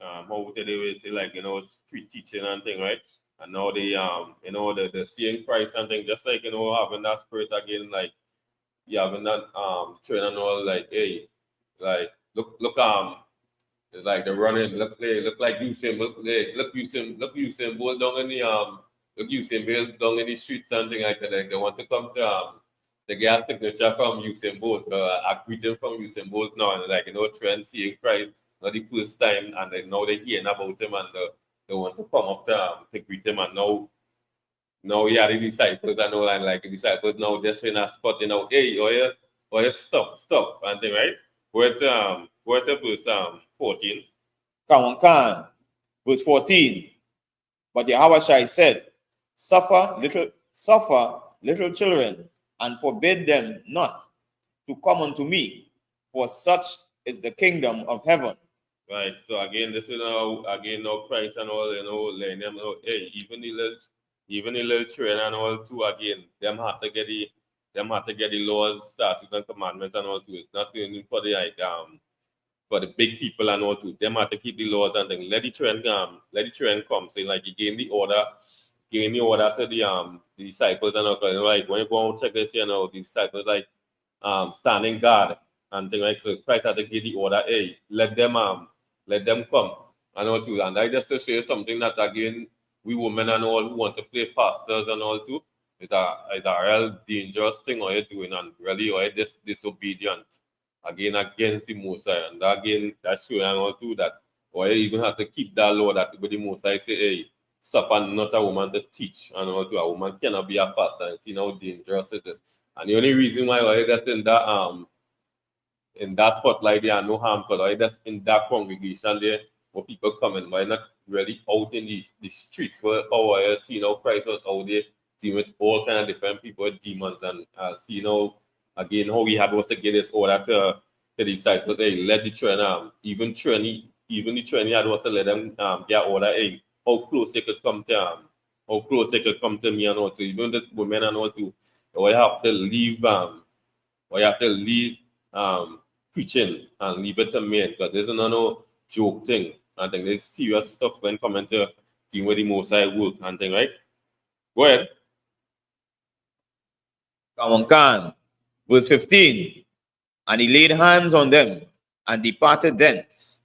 how they will say, like, you know, street teaching and thing, right? And now they you know, the seeing Christ and thing, just like, you know, having that spirit again, like you having that train and all, like, hey, like look it's like they're running, look like Usain Bolt down in the look Usain Bolt down in the streets and thing like that. Like they want to come to the gas signature from Usain Bolt, a greeting from Usain Bolt now, and like, you know, trend seeing Christ not the first time, and then now they're hearing about him and they want to come up to greet him, and now yeah, the disciples and all, and like the disciples now just in a spot, you know, hey, or you stop and thing, right? We're at verse 14. Kawankan, verse 14. But Yahushua said, suffer little children, and forbid them not to come unto me, for such is the kingdom of heaven. Right. So again, this is now Christ and all, you know, letting them know, hey, even the little children and all too, again, them have to get the laws, statutes, and commandments and all too. It's not only for the big people and all too. Them have to keep the laws and things. Let the children come. Saying like he gave the order to the disciples and all. Like when you go and check this, you know, the disciples like standing guard and things like so. Christ had to give the order, hey, let them come and all too. And I just to say something that again, we women and all who want to play pastors and all too, it's a real dangerous thing what you're doing, and really or you're disobedient again against the Most High. And again, that's showing and all too that or you even have to keep that law that the Most High say, hey, suffer not a woman to teach and all too. A woman cannot be a pastor, and see how dangerous it is. And the only reason why you're just in that in that spotlight there, no harm, because that's in that congregation there where people coming, but not really out in the streets where I see now Christ was out there dealing with all kind of different people, demons, and see now again how we have also get this order to the disciples. Hey, let the train even the trainee had also let them get order. Hey, how close they could come to how close they could come to me and all to even the women and all to. I have to leave preaching and leave it to men, because there's no joke thing. I think there's serious stuff when coming to dealing with the Most High work and thing, right? Go ahead. Come on, Khan. Verse 15. And he laid hands on them and departed thence.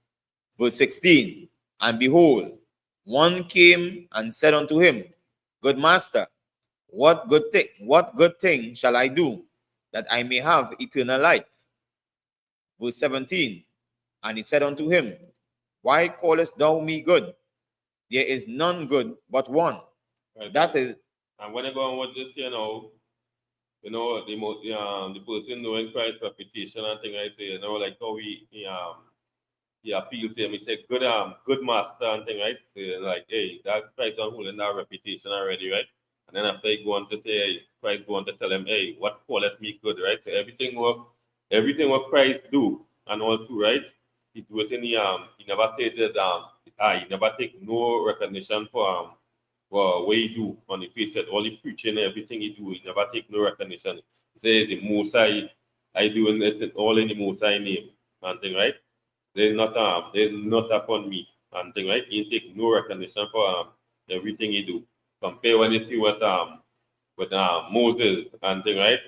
Verse 16. And behold, one came and said unto him, Good master, what good thing shall I do, that I may have eternal life? Verse 17. And he said unto him, Why callest thou me good? There is none good but one. Right. That is. And when I go on with this, the person knowing Christ's reputation and thing, I say, like how he appealed to him. He said, good master and thing, right? So, like, hey, that Christ on holding that reputation already, right? And then after he go on to say, hey, Christ go on to tell him, hey, what calleth me good, right? So everything what Christ do and all too, right? He do it in he never stated he never take no recognition for what he do on the face of all the preaching, everything he do, he never take no recognition. He says the Most High, I doing this all in the Most High name and thing, right? They're not upon me and thing, right? He take no recognition for everything he do. Compare when you see what Moses and thing, right?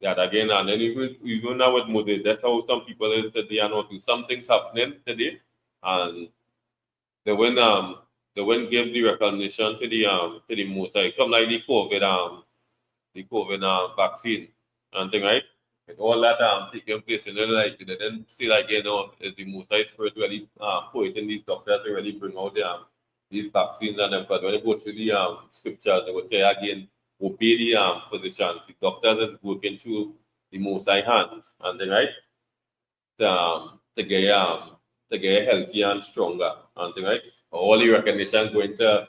That again, and then even now with Moses, that's how some people is today and what do. Something's happening today, and they won't give the recognition to the Most High. Come like the COVID vaccine and thing, right? And all that taking place, and then like they didn't see like is the Most High Spirit really put in these doctors to really bring out these vaccines and them. Because when you go through the scriptures, they will tell you again, obey the physicians. The doctors is working through the Most High hands and then right to get healthy and stronger and thing, right? All the recognition going to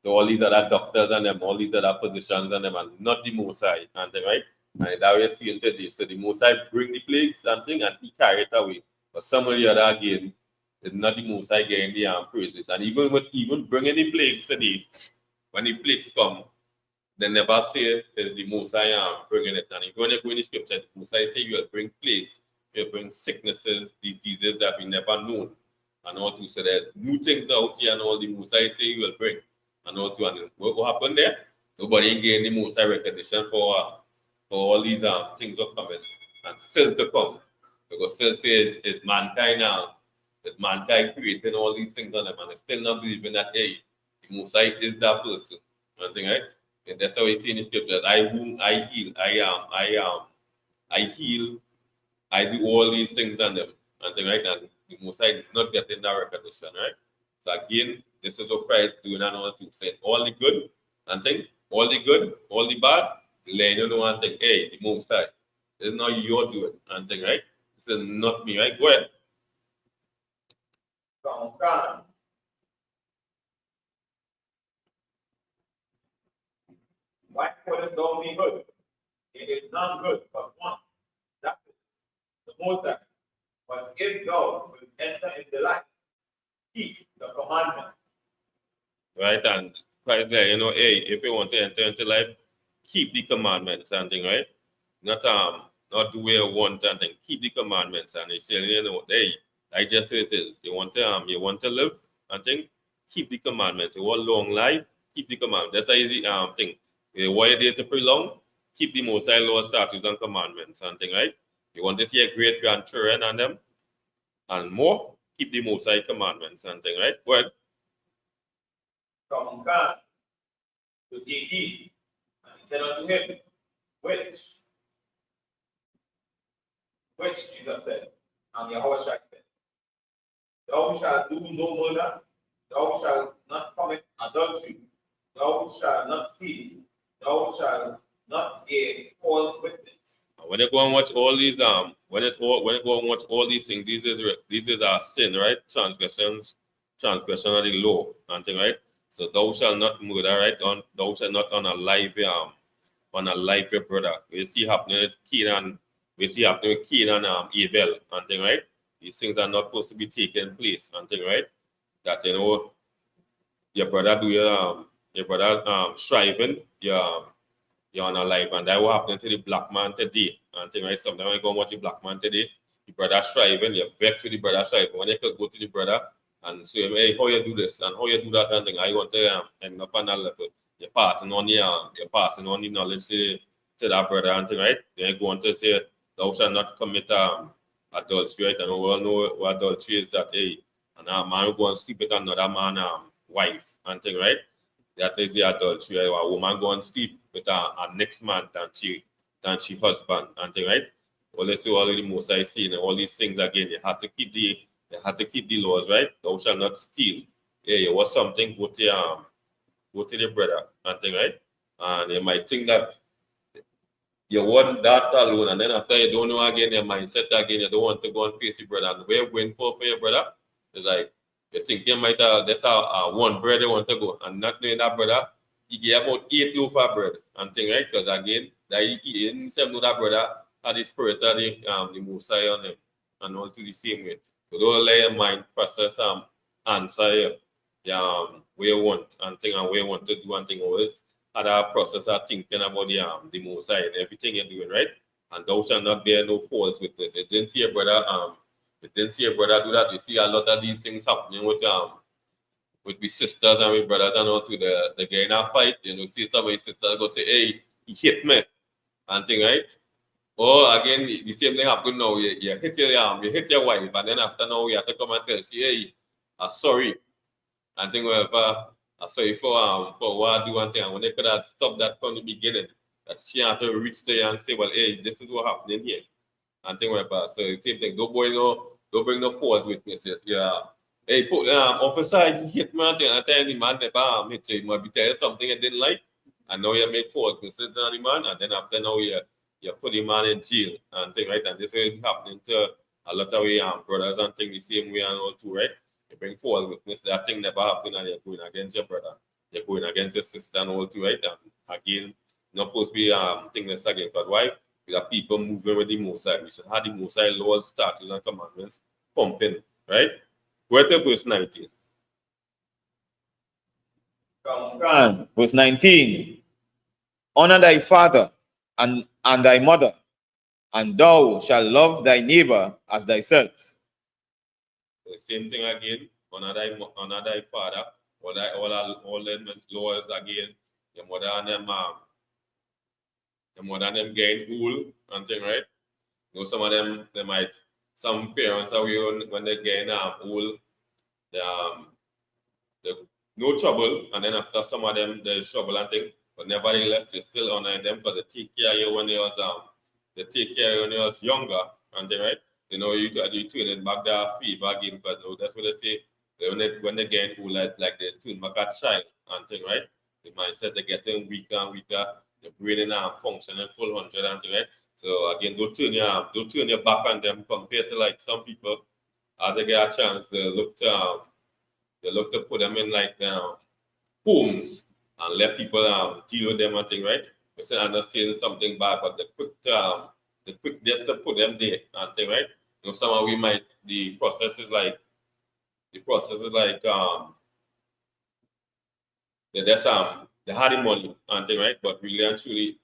all these other doctors and them, all these other physicians and them, and not the Most High and thing, right? And that we're seeing today. So the Most High bring the plagues and thing, and he carry it away. But some of the other again, it's not the Most High getting the praises. And even bringing the plagues today, when the plagues come, they never say it's the Most High bringing it. And if you want to go in the scripture, the Most High say you will bring plagues, you will bring sicknesses, diseases that we never known. And all too. So there's new things out here and all the Most High say you will bring. And all too. And what happened there? Nobody gained the Most High recognition for all these things are coming and still to come. Because still say is mankind now. Is mankind creating all these things on them, and I still not believing that hey, the Most High is that person. One thing, right? And that's how we see in the scriptures. I heal, I heal, I do all these things on them. And thing, right? And the Most High not getting that recognition, right? So again, this is what Christ doing and all to say all the good and thing, all the good, all the bad, let you know one thing, hey, the Most High. This is not your doing and thing, right? This is not me, right? Go ahead. Come. Why callest thou me good? It is not good but one. That is the Most High. But if thou will enter into life, keep the commandment. Right, and Christ there, hey, if you want to enter into life, keep the commandments and thing, right? Not do where you want and thing. Keep the commandments and he said, hey, I just say it is. You want to live and thing, keep the commandments. You want long life, keep the commandments. That's an easy thing. Why your days are pretty long, keep the Most High law, statutes, and commandments and thing, right? You want to see a great grandchildren and them and more, keep the Most High commandments and thing, right? Go ahead. From God to 18, and he said unto him, which Jesus said, and Yahweh said, thou shalt do no murder, thou shalt not commit adultery, thou shalt not steal, thou shalt not bear false witness. When you go and watch all these when it go watch all these things, this is our sin, right? Transgression of the law, and thing, right? So thou shalt not murder, right? Thou shalt not unalive your brother. We see happening with Cain and Abel, and thing, right? These things are not supposed to be taking place, and thing, right? That your brother do your brother striving, you're unalive, and that what happened to the black man today, and thing, right? Sometimes when you go and watch the black man today, the brother striving, you're vexed with the brother striving. When you could go to the brother and say, hey, how you do this and how you do that and thing, I want to end up on that level. You're passing on the knowledge to that brother and thing, right? Then you go on to say, thou shalt not commit adultery, right? And we all know what adultery is, that hey, and a man will go and sleep with another man wife and thing, right? That is the adultery, right? A woman go and sleep with a next man than she husband and thing, right? Well, let's see all the most I see and all these things again. You have to keep the laws, right? Thou shalt not steal. Yeah, you want something, go to the brother and thing, right? And you might think that you want that alone, and then after you don't know again your mindset again, you don't want to go and face your brother. And where you're going for your brother is like you think you might that's how one brother you want to go, and not knowing that brother, he get about 8 loaf of bread and thing, right? Because again, that he himself know that brother had the spirit of the Messiah on him, and all to the same way. So don't let your mind process answer where you want and thing and where you want to do and thing. Always had a process of thinking about the Messiah and everything you're doing, right? And thou shalt not bear no false witness. You didn't see your brother do that. You see a lot of these things happening with the sisters and with brothers and all to the guy in a fight. You know, see some of his sisters go say, hey, he hit me and thing, right? Or again, the same thing happen now. You hit your wife, and then after now you have to come and tell she, hey, I'm sorry. And thing whatever, I'm sorry for what I do and thing. And when they could have stopped that from the beginning, that she had to reach to you and say, well, hey, this is what happening here. And thing whatever. So the same thing. Don't bring no false witnesses. Yeah. Hey, officer, he hit me and thing. I tell the man never hit you. He might be telling something I didn't like. And now you make false witnesses on the man, and then after now you put the man in jail and thing, right? And this is happening to a lot of brothers and things the same way and all too, right? You bring false witness, that thing never happened, and you're going against your brother. You're going against your sister and all too, right? And again, not supposed to be things again. But why? We have people moving with the Mosai. We should have the Mosai laws, statutes, and commandments pumping, right? Go to verse 19. Verse 19. Honor thy father and thy mother, and thou shalt love thy neighbor as thyself. The same thing again. Honor thy father. All them laws again. Your mother and them getting old and thing, right? You know, some of them, some parents are when they're getting old, they no trouble, and then after some of them there's trouble and thing, but nevertheless you still honor them because they take care of you when you was younger and thing, right? You know, you turn it back their fever again, because that's what they say. When they get old, like they turn back a child and thing, right? The mindset they're getting weaker and weaker, the brain functioning full 100 and thing, right? So again, don't turn your back on them compared to like some people, as they get a chance, they look to put them in like homes and let people deal with them and thing, right? Instead of not saying something bad, but the quick just to put them there and thing, right? You know, somehow the process is like they had the money and thing, right? But really and truly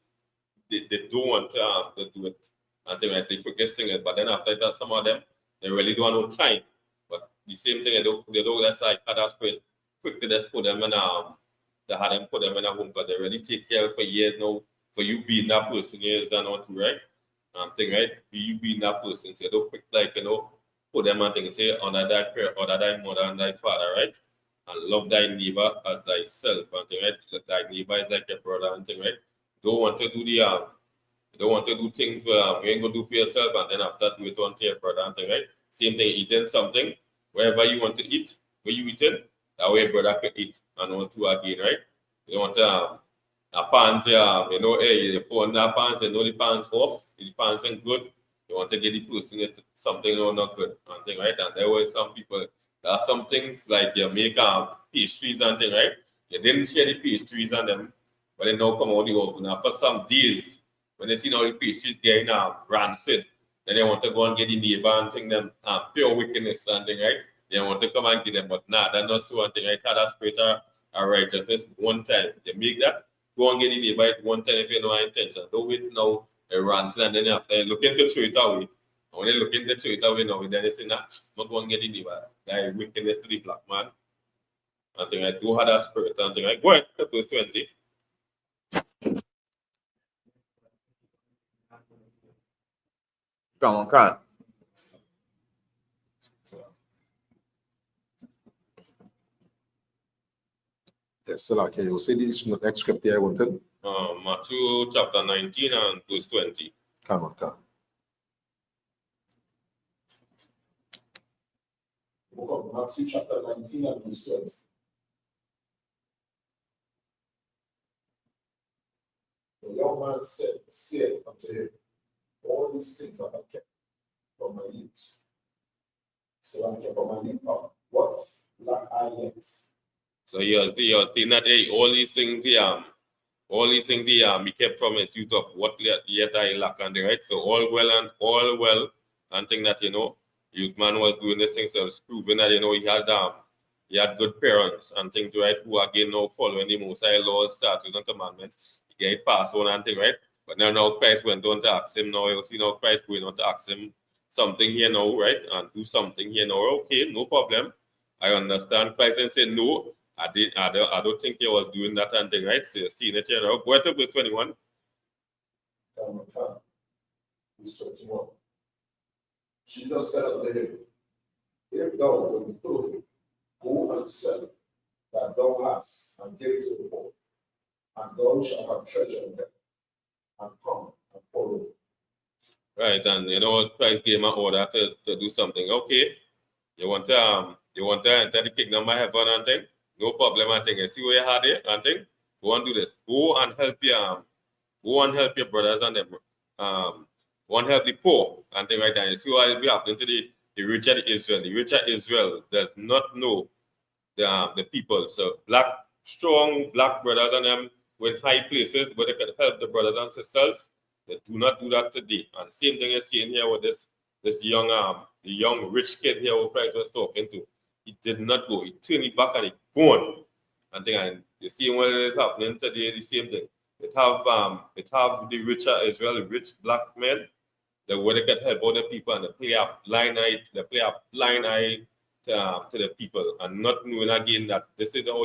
they don't want to do it and thing, right? It's the quickest thing, but then after that, some of them they really don't have no time. But the same thing, they don't just like quick to just put them in they had them put them in a home because they really take care of for years now for you being that person years and all too, right? Thing, right? You being that person. So don't quick like put them and thing, say honor thy mother and thy father, right? And love thy neighbor as thyself and thing, right? Thy neighbor is like your brother and thing, right? Don't want to do things where you ain't gonna do for yourself and then after do it onto your brother and thing, right? Same thing, eating something, wherever you want to eat, where you eat it, that way brother can eat and want to again, right? You don't want to a pants, hey, you put on that pants, you know the pants off, the pants ain't good, You want to get the person into something or not good and thing, right? And there were some people, there are some things like you make pastries and thing, right? You didn't share the pastries and them, but they now come out the oven. Now for some days, when they see all the pastries getting rancid, then they want to go and get the neighbor and thing them pure wickedness and thing, right? They want to come and get them, but nah, that's not so and thing, right? Had a spirit of righteousness one time. You make that, go and get the neighbor at one time if you know our intention. Don't wait now, rancid, and then after look into throw it away. And when they look into throw it away now, then they say, nah, not go and get the neighbor. That wickedness to the black man. And thing, I do have that spirit and thing, right? Go ahead, verse 20. Come on, can. Yes, so like you say this next scripture I wanted. Matthew chapter 19 and verse 20. Come on. Book of Matthew chapter 19 and verse 20. The young man said unto him, all these things I have kept from my youth. So I kept from my youth up. What lack I yet? So you're saying that hey, all these things he he kept from his youth up. What yet I lack and right? So all well and thing that youth man was doing this thing, so it's proving that he had good parents and things right who again now following the Most High laws, statutes and commandments. He get passed on and thing right. But now Christ went on to ask him now. You see now Christ going on to ask him something here now, right? And do something here now. Okay, no problem. I understand. Christ and say no. I don't think he was doing that and thing, right? So you're seeing it here now. Go ahead to verse 21. Verse 21. Jesus said unto him, if thou wilt be perfect, go and sell that thou hast, and give it to the poor, and thou shalt have treasure in heaven, and come and follow me. Right, and Christ gave an order to do something. Okay, you want to enter the kingdom of heaven and thing? No problem and thing. You see where you had it and thing? Go and do this. Go and help your brothers and them. Go and help the poor and thing right there. You see what will be happening to the rich of Israel. The rich of Israel does not know the people. So strong black brothers and them with high places where they can help the brothers and sisters. They do not do that today. And the same thing you're seeing here with this young the young rich kid here who Christ was talking to. He did not go. He turned it back and he gone. And you see what is happening today, the same thing. It have the richer Israel, rich black men, the way they can help other people and they play a blind eye to the people and not knowing again that this is how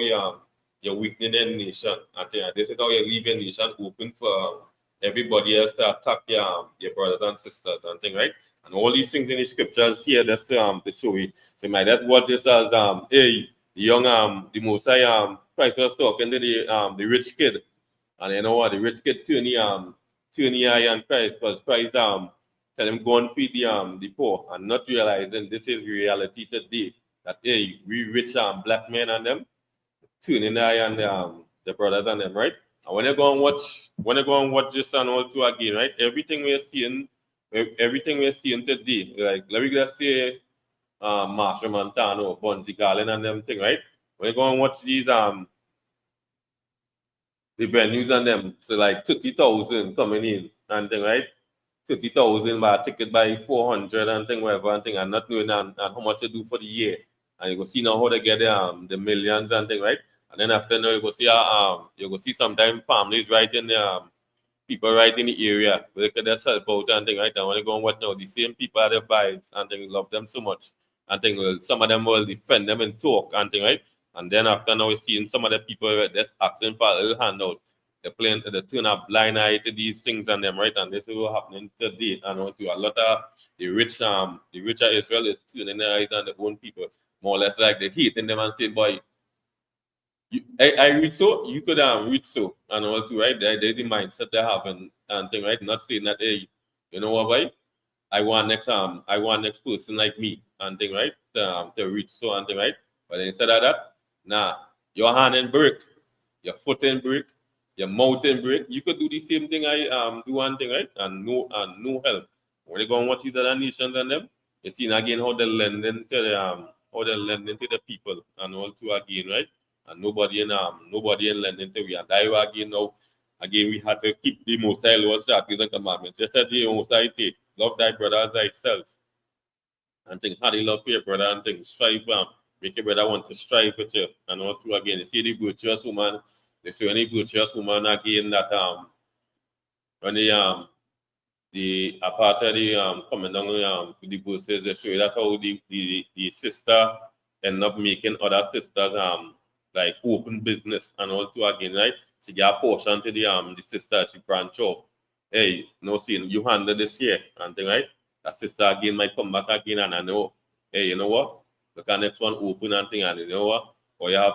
you're weakening the nation. And this is how you leave your nation open for everybody else to attack your brothers and sisters and thing, right? And all these things in the scriptures here, that's to show you. So that's what this as the young the Most High Christ was talking to the rich kid. And you know what, the rich kid turn the eye on Christ because Christ tell him go and feed the poor and not realizing this is reality today. That we rich black men and them turning the eye on the brothers and them, right? And when you go and watch this and all two again, right? Everything we're seeing today, like let me just say Marshall Montano, Bonzi Garland and them thing, right? When you go and watch these the venues and them, so like 30,000 coming in and thing, right? 30,000 by ticket by 400 and thing, whatever and thing, and not knowing and how much to do for the year. And you go see now how they get the millions and thing, right? And then after now you go see sometimes families right in the people right in the area where they can just help out and thing, right? And when you go and watch now, the same people are the vibes and thing, love them so much. And thing, some of them will defend them and talk and thing, right? And then after now we're seeing some of the people just asking for a little handout. They turn a blind eye to these things and them, right? And this is what happening today. And to a lot of the richer Israel is turning their eyes on their own people. More or less like they hating them and saying, boy, I read so, you could read so and all too, right? There's the mindset they have and thing, right? Not saying that, hey, you know what, boy? I want next person like me and thing, right? To reach so and thing, right? But instead of that, nah, your hand in brick, your foot in brick, your mouth in brick. You could do the same thing I do one thing, right? And no help When you go and watch these other nations and them, you see again how they're lending to the people and all too again, right? And nobody in lending to we. And that way again now, again we have to keep the Most High laws, statutes, and commandments. Just as the Most High say, love thy brother as thyself. And think how they love your brother and think strive make your brother want to strive with you. And all too again, you see the virtuous woman, they say any virtuous woman again that when the apart of the coming down to the verses, they show you that how the sister end up making other sisters like open business and all too again, right? She get a portion to the sister, she branch off. Hey, no seeing you handle this year and thing, right? That sister again might come back again and I know, hey, you know what? Look at next one open and thing and you know what? Or you have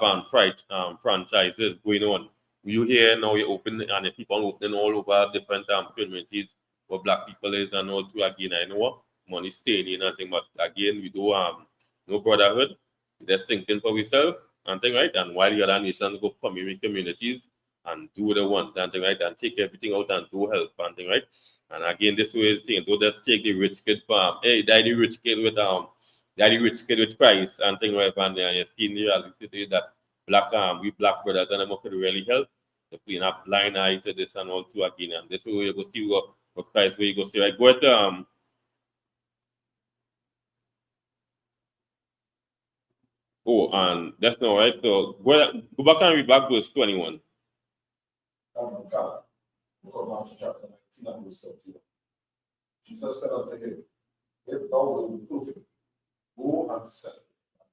franchises going on. You hear now you open and you keep on opening all over different communities where black people is and all too again. I know what money staying in and thing, but again we do no brotherhood. We just thinking for ourselves and thing, right? And while the other nations go come in communities and do what they want and thing, right? And take everything out and do help and thing, right? And again, this way the thing, don't just take the rich kid from hey, the rich kid with Christ and thing, right? And you see in the reality that we black brothers and them could really help to clean up blind eye to this and all too again. And this way you go see what Christ where you go see right. Go to and that's not right. So go back and read back verse 21. God, book of Matthew chapter 19 and verse 13. Jesus said unto him, if thou wilt be perfect, go and sell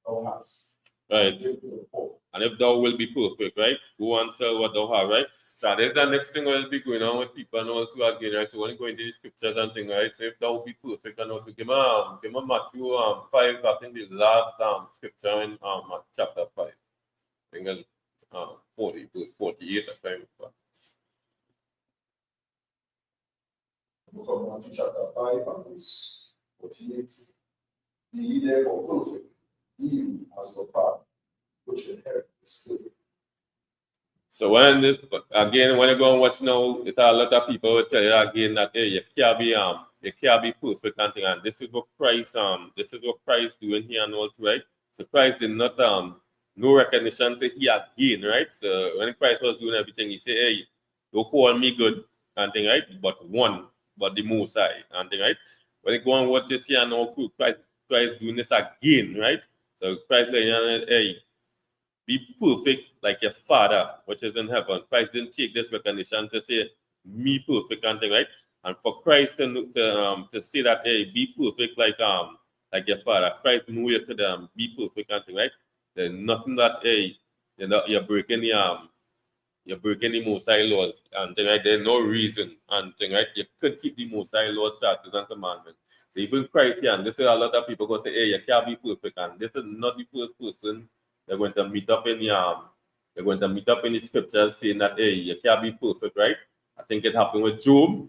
what thou hast. Right. And give to the poor. And if thou will be perfect, right? Go and sell what thou have, right? So there's the next thing will be going on with people and all too again, right? So when you go into the scriptures and things, right? So if thou will be perfect and all to give a Matthew 5, I think the last scripture in chapter 5. I think it's 40, verse 48 I think. Book of Matthew chapter 5 and verse 48. Be ye therefore perfect, even as your Father which in heaven is perfect. So when this again, when you go and watch now, a lot of people will tell you again that hey, you can't be perfect and thing. And this is what Christ doing here and all right. So Christ did not no recognition to he again, right? So when Christ was doing everything, he said, hey, don't call me good and thing, right? But the Most High and thing, right? When you go and watch this here and all Christ doing this again, right? So Christ saying, hey, be perfect like your Father which is in heaven. Christ didn't take this recognition to say me perfect and thing, right? And for Christ to say that hey, be perfect like your Father. Christ knew you could be perfect and thing, right? There's nothing that hey, you're breaking the Most High laws and thing, right? There's no reason and thing, right? You could keep the Most High laws, statutes, and commandments. So even Christ here, and this is a lot of people go say, hey, you can't be perfect, and this is not the first person they're going to meet up in the scriptures saying that hey, you can't be perfect, right? I think it happened with Job.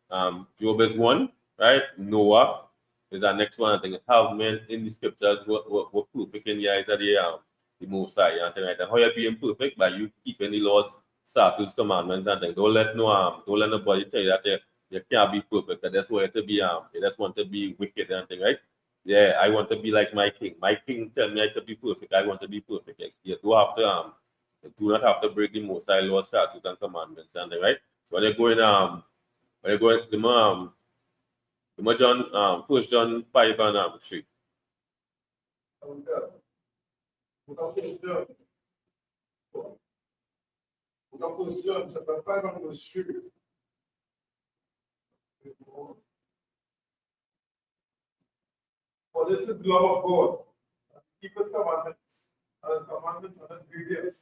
Job is one, right? Noah is our next one. I think it have men in the scriptures were perfect in the eyes of the Most High and thing like that. How you being perfect by you keeping the laws, statutes, commandments and things. Don't let nobody tell you that you can't be perfect. That's why you just want to be wicked and thing, right? Yeah, I want to be like my king. My king tell me I could be perfect. I want to be perfect. You do have to you do not have to break the Most High laws, statutes, and commandments and thing, right? So when you're going the John 1 John 5 and 3. Book of 1 John chapter 5 and verse 3. For this is the love of God, keep his commandments, and his commandments are not grievous.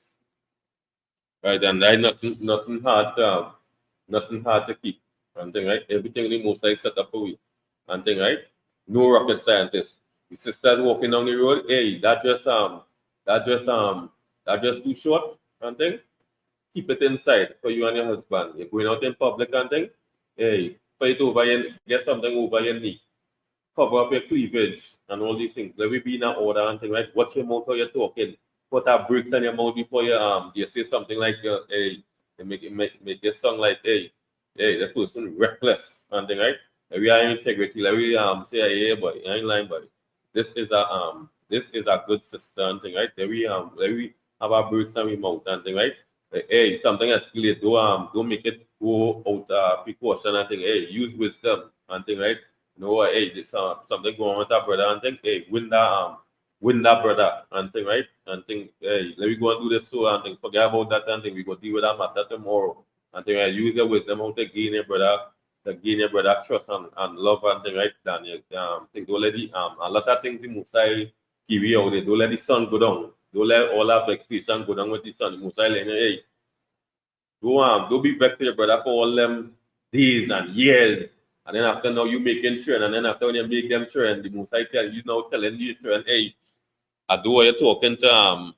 Right, and I nothing hard to keep. And thing, right? Everything the Most High set up for we. And thing, right? No rocket scientist. Your sister's walking down the road, hey, that just too short and thing. Keep it inside for you and your husband. You're going out in public and thing, hey, put it over get something over your knee. Cover up your cleavage and all these things. Let me be in an order and thing, right? Watch your mouth how you're talking. Put our bricks in your mouth before you say something like hey, make it sound like hey, that person reckless and thing, right? We are integrity, like we say, yeah, but I ain't lying, but this is a good sister and thing, right? Like we have our brutes and we mouth and thing, right? Like, hey, something escalate, don't make it go out precaution and thing. Hey, use wisdom and thing, right? You know what? Hey, something going on with our brother and thing. Hey, win that brother and thing, right? And think, hey, let me go and do this so and think, forget about that and think we go deal with that matter tomorrow. And think, right, use your wisdom how to gain your brother, trust and love and thing, right? Then you think don't let the a lot of things the Musai give you out there. Don't let the sun go down. Don't let all that vexation go down with the sun. Musai like, hey, don't be vexed with your brother for all them days and years. And then after now you making trend, and then after when you make them trend, the Musai tell you now telling you trend, hey, I do what you're talking to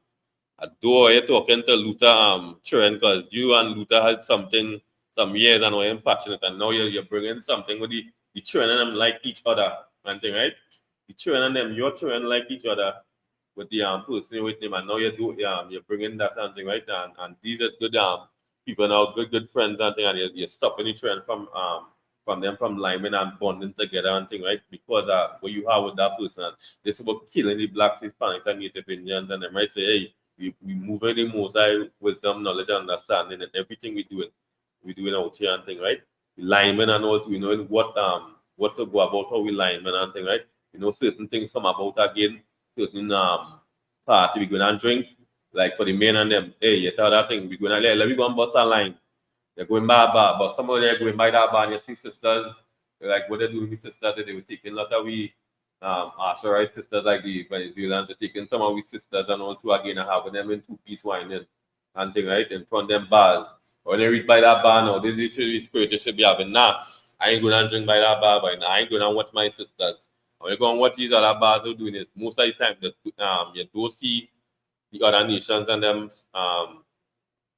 Luther Trent, because you and Luther had something some years and were passionate, and now you're bringing something with the Trent and them like each other and thing, right? The Trent and them, your Trent like each other with the person with them, and now you're bringing that and thing, right? And these are good people now, good friends and thing, and you're stopping the Trent from them from liming and bonding together and thing, right? Because what you have with that person, this is about killing the blacks, Hispanics, and Native Indians, and them right say, hey, we moving the most wisdom, knowledge, and understanding, and everything we doing out here and thing, right? Linemen and all, we know what to go about how we linemen and thing, right? You know, certain things come about again, certain party we going and drink, like for the men and them, hey, you tell that thing, we going to let me go and bust a line. They're going by a bar, but some of them are going by that bar, and you see sisters, like what they do with sisters, they were taking a lot of we Asherite sisters like the Venezuelans, they're taking some of we sisters and all two again and having them in two-piece wine and thing, right? In front of them bars. When they reach by that bar now, this is the spirit you should be having. Nah, I ain't going to drink by that bar, but I ain't going to watch my sisters. When you go and watch these other bars who doing this, most of the time, you don't see the other nations and them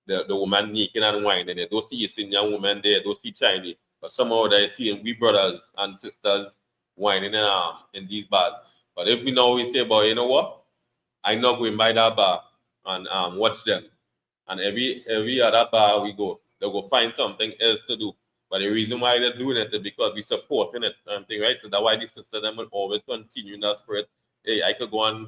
the woman naked and whining. You don't see East Indian women there, you don't see Chinese. But somehow they're seeing we brothers and sisters whining in these bars. But if we know we say, boy, you know what? I'm not going by that bar and watch them. And every other bar we go, they'll go find something else to do. But the reason why they're doing it is because we're supporting it and thing, right? So that's why the sisters them will always continue in that spirit. Hey, I could go and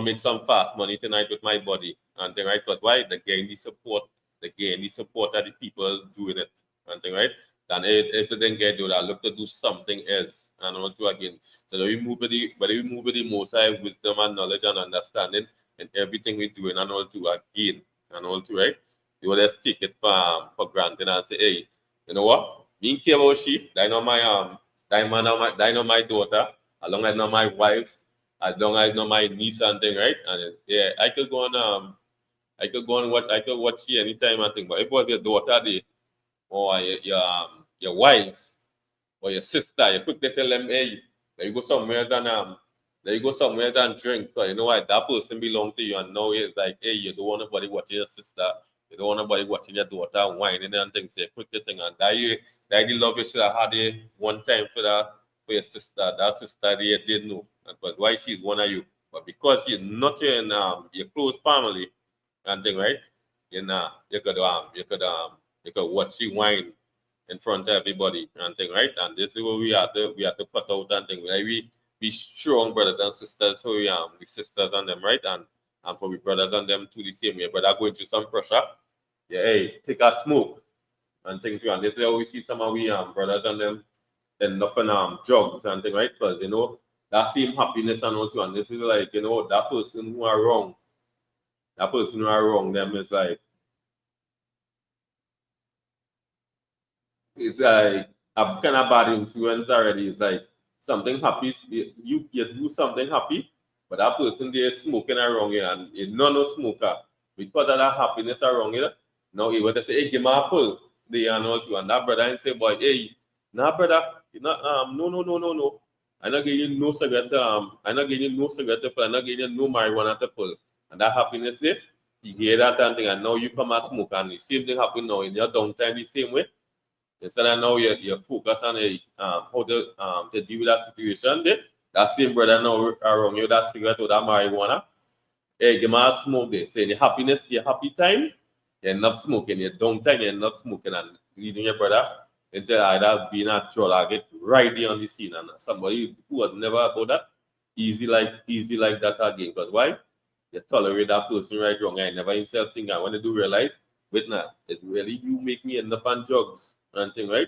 make some fast money tonight with my body and thing, right? Because why? They gain the support of the people doing it and thing, right? Then if they didn't get to that, look to do something else and all to again. So we move with the most high wisdom and knowledge and understanding in everything we do and all to again and all to, right? You will just take it for granted and say, hey, you know what? Me care about sheep, I know my I know my daughter, as long as I know my wife, as long as I know my niece and thing, right? And yeah, I could go and watch you anytime and thing. But if it was your daughter there, or your wife or your sister, you quickly tell them, hey, let you go somewhere and drink. Because you know what, that person belongs to you, and now it's like, hey, you don't want nobody watching your sister, you don't want nobody watching your daughter whining and things. Say quickly thing, and that the love you should have had it one time for your sister. That sister there didn't know, because why she's one of you. But because she's not in your close family and thing, right? You could watch she whine in front of everybody and thing, right? And this is what we have to cut out and thing. Like we be strong brothers and sisters for we sisters and them, right? And for we brothers and them to the same way. But I'm going through some pressure. Yeah, hey, take a smoke and thing too. And this is how we see some of we brothers and them end up in drugs and thing, right? Because you know that same happiness and all too. And this is like, you know, that person who are wrong, them is like it's like a kind of bad influence already. It's like something happy, you do something happy, but that person there smoking around you and you no smoker. Because of that happiness around you, now he would say, hey, give me a pull. They and all too. And that brother and say, boy, hey, nah brother, you not no. I'm not giving you no cigarette, I'm not giving you no cigarette to pull, I'm not giving you no marijuana to pull. And that happiness there, you hear that and thing, and now you come and smoke, and the same thing happen now in your downtime the same way. Instead of now you focus on how to deal with that situation there. That same brother now around you, that cigarette or that marijuana. Hey, give me a smoke there. Say the happiness, your happy time, you're not smoking, your downtime, you're not smoking and leading your brother. Instead, I'd have been a troll, I get right there on the scene, and somebody who had never about that, easy like that again. Because why? You tolerate that person right wrong. I never himself think I want to do realize, but now it's really you make me end up on drugs and thing, right?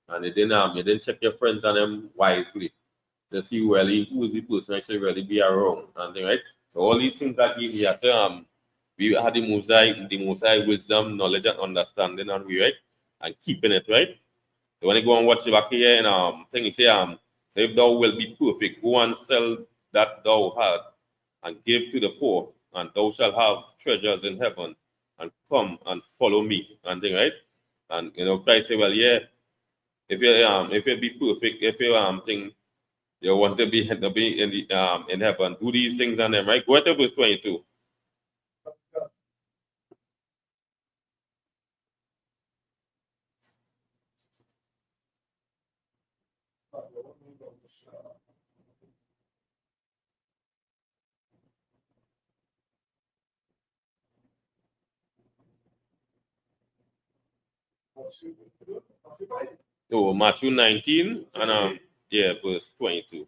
And you didn't check your friends and them wisely to see really who's the person actually really be around and thing, right? So all these things that give you have to we had the mosaic wisdom, knowledge and understanding and we right and keeping it right. So when you go and watch it back here and thing you say so if thou will be perfect, go and sell that thou had and give to the poor, and thou shalt have treasures in heaven, and come and follow me and thing, right? And Christ said, well, yeah, if you be perfect, if you think you want to be in heaven, do these things and them, right? Go to verse 22. So Matthew 19 and yeah, verse 22.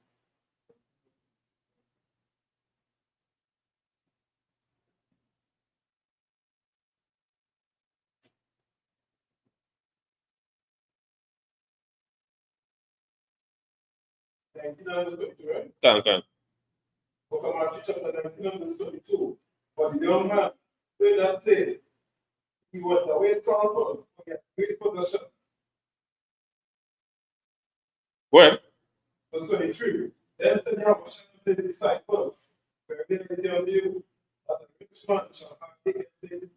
Can. Book of Matthew chapter 19 verse 22. But the young man did not say he was away strong for great possession. Well, Verse 23. Then said Yahushua to his disciples, where they tell you that the rich man shall have taken the kingdom.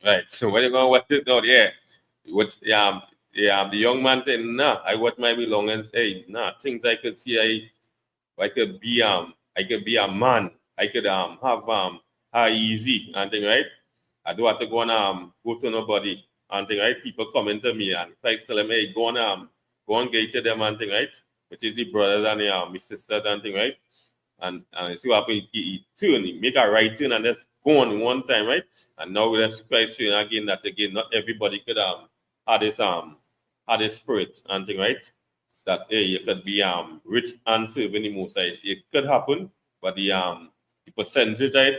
right. So when you go and watch this now, yeah, what the young man said, nah, I want my belongings. Hey, nah, things I could see, I could be a man. I could have easy and thing, right? I don't have to go and go to nobody and thing, right? People coming to me and Christ tell them, hey, go and get to them and thing, right? Which is the brothers and the my sisters and thing, right? And see what happens. He turn, he make a right turn and just go on one time, right? And now with us Christ showing again that again, not everybody could have this spirit and thing, right? That hey, you could be rich and serving the most High. It could happen, but the percentage right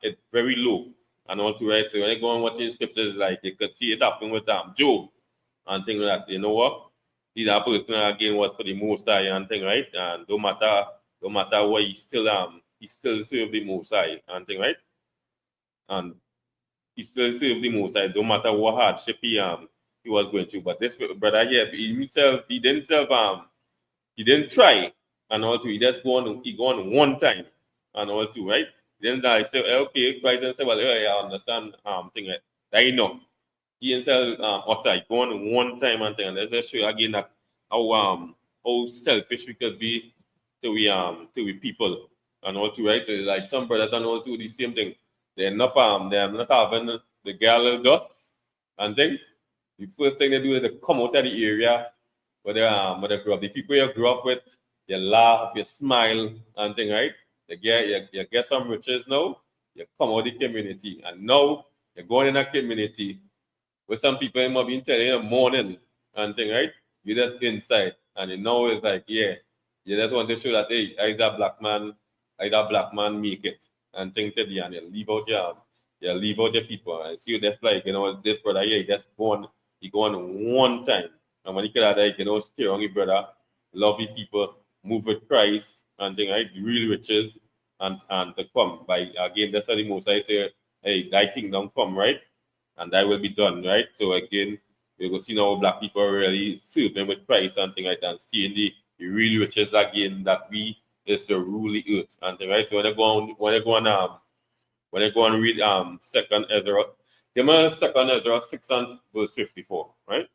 it's very low. And all to right. So when you go and watching scriptures, like you could see it happen with Job and things like that. You know what? He's a person again was for the most high and thing, right? And no matter what he still serve the most high and thing, right? And he still serve the most high, no matter what hardship he was going through. But this brother here, he didn't try and all too. He go on one time and all too, right? Then like say, okay, Christ and say, well, yeah, I understand thing like that enough. He himself utter go on one time and thing. And let's just show you again that how selfish we could be to we people and all too, right? So like some brothers and all too the same thing. They're not having the girl dust and thing. The first thing they do is they come out of the area where they grew up. The people you grew up with, you laugh, you smile, and thing, right? You get some riches now, you come out of the community. And now you're going in a community where some people might be telling you in the morning and thing, right? You just inside. And you know it's like, yeah, you just want to show that hey, I is a black man make it and thing to the and you leave out your people. And see that's like, this brother here, he go on one time. And when he get out there, stay on your brother, love your people, move with Christ, and thing, right? Real riches and to come. By again, that's how the most I say, hey, thy kingdom come, right? And that will be done, right? So again, we will see now black people really serving with Christ and things like that, and seeing the real riches again that we is to rule the earth and thing, right? So when I go and read second Ezra, give me second Ezra 6 and verse 54, right?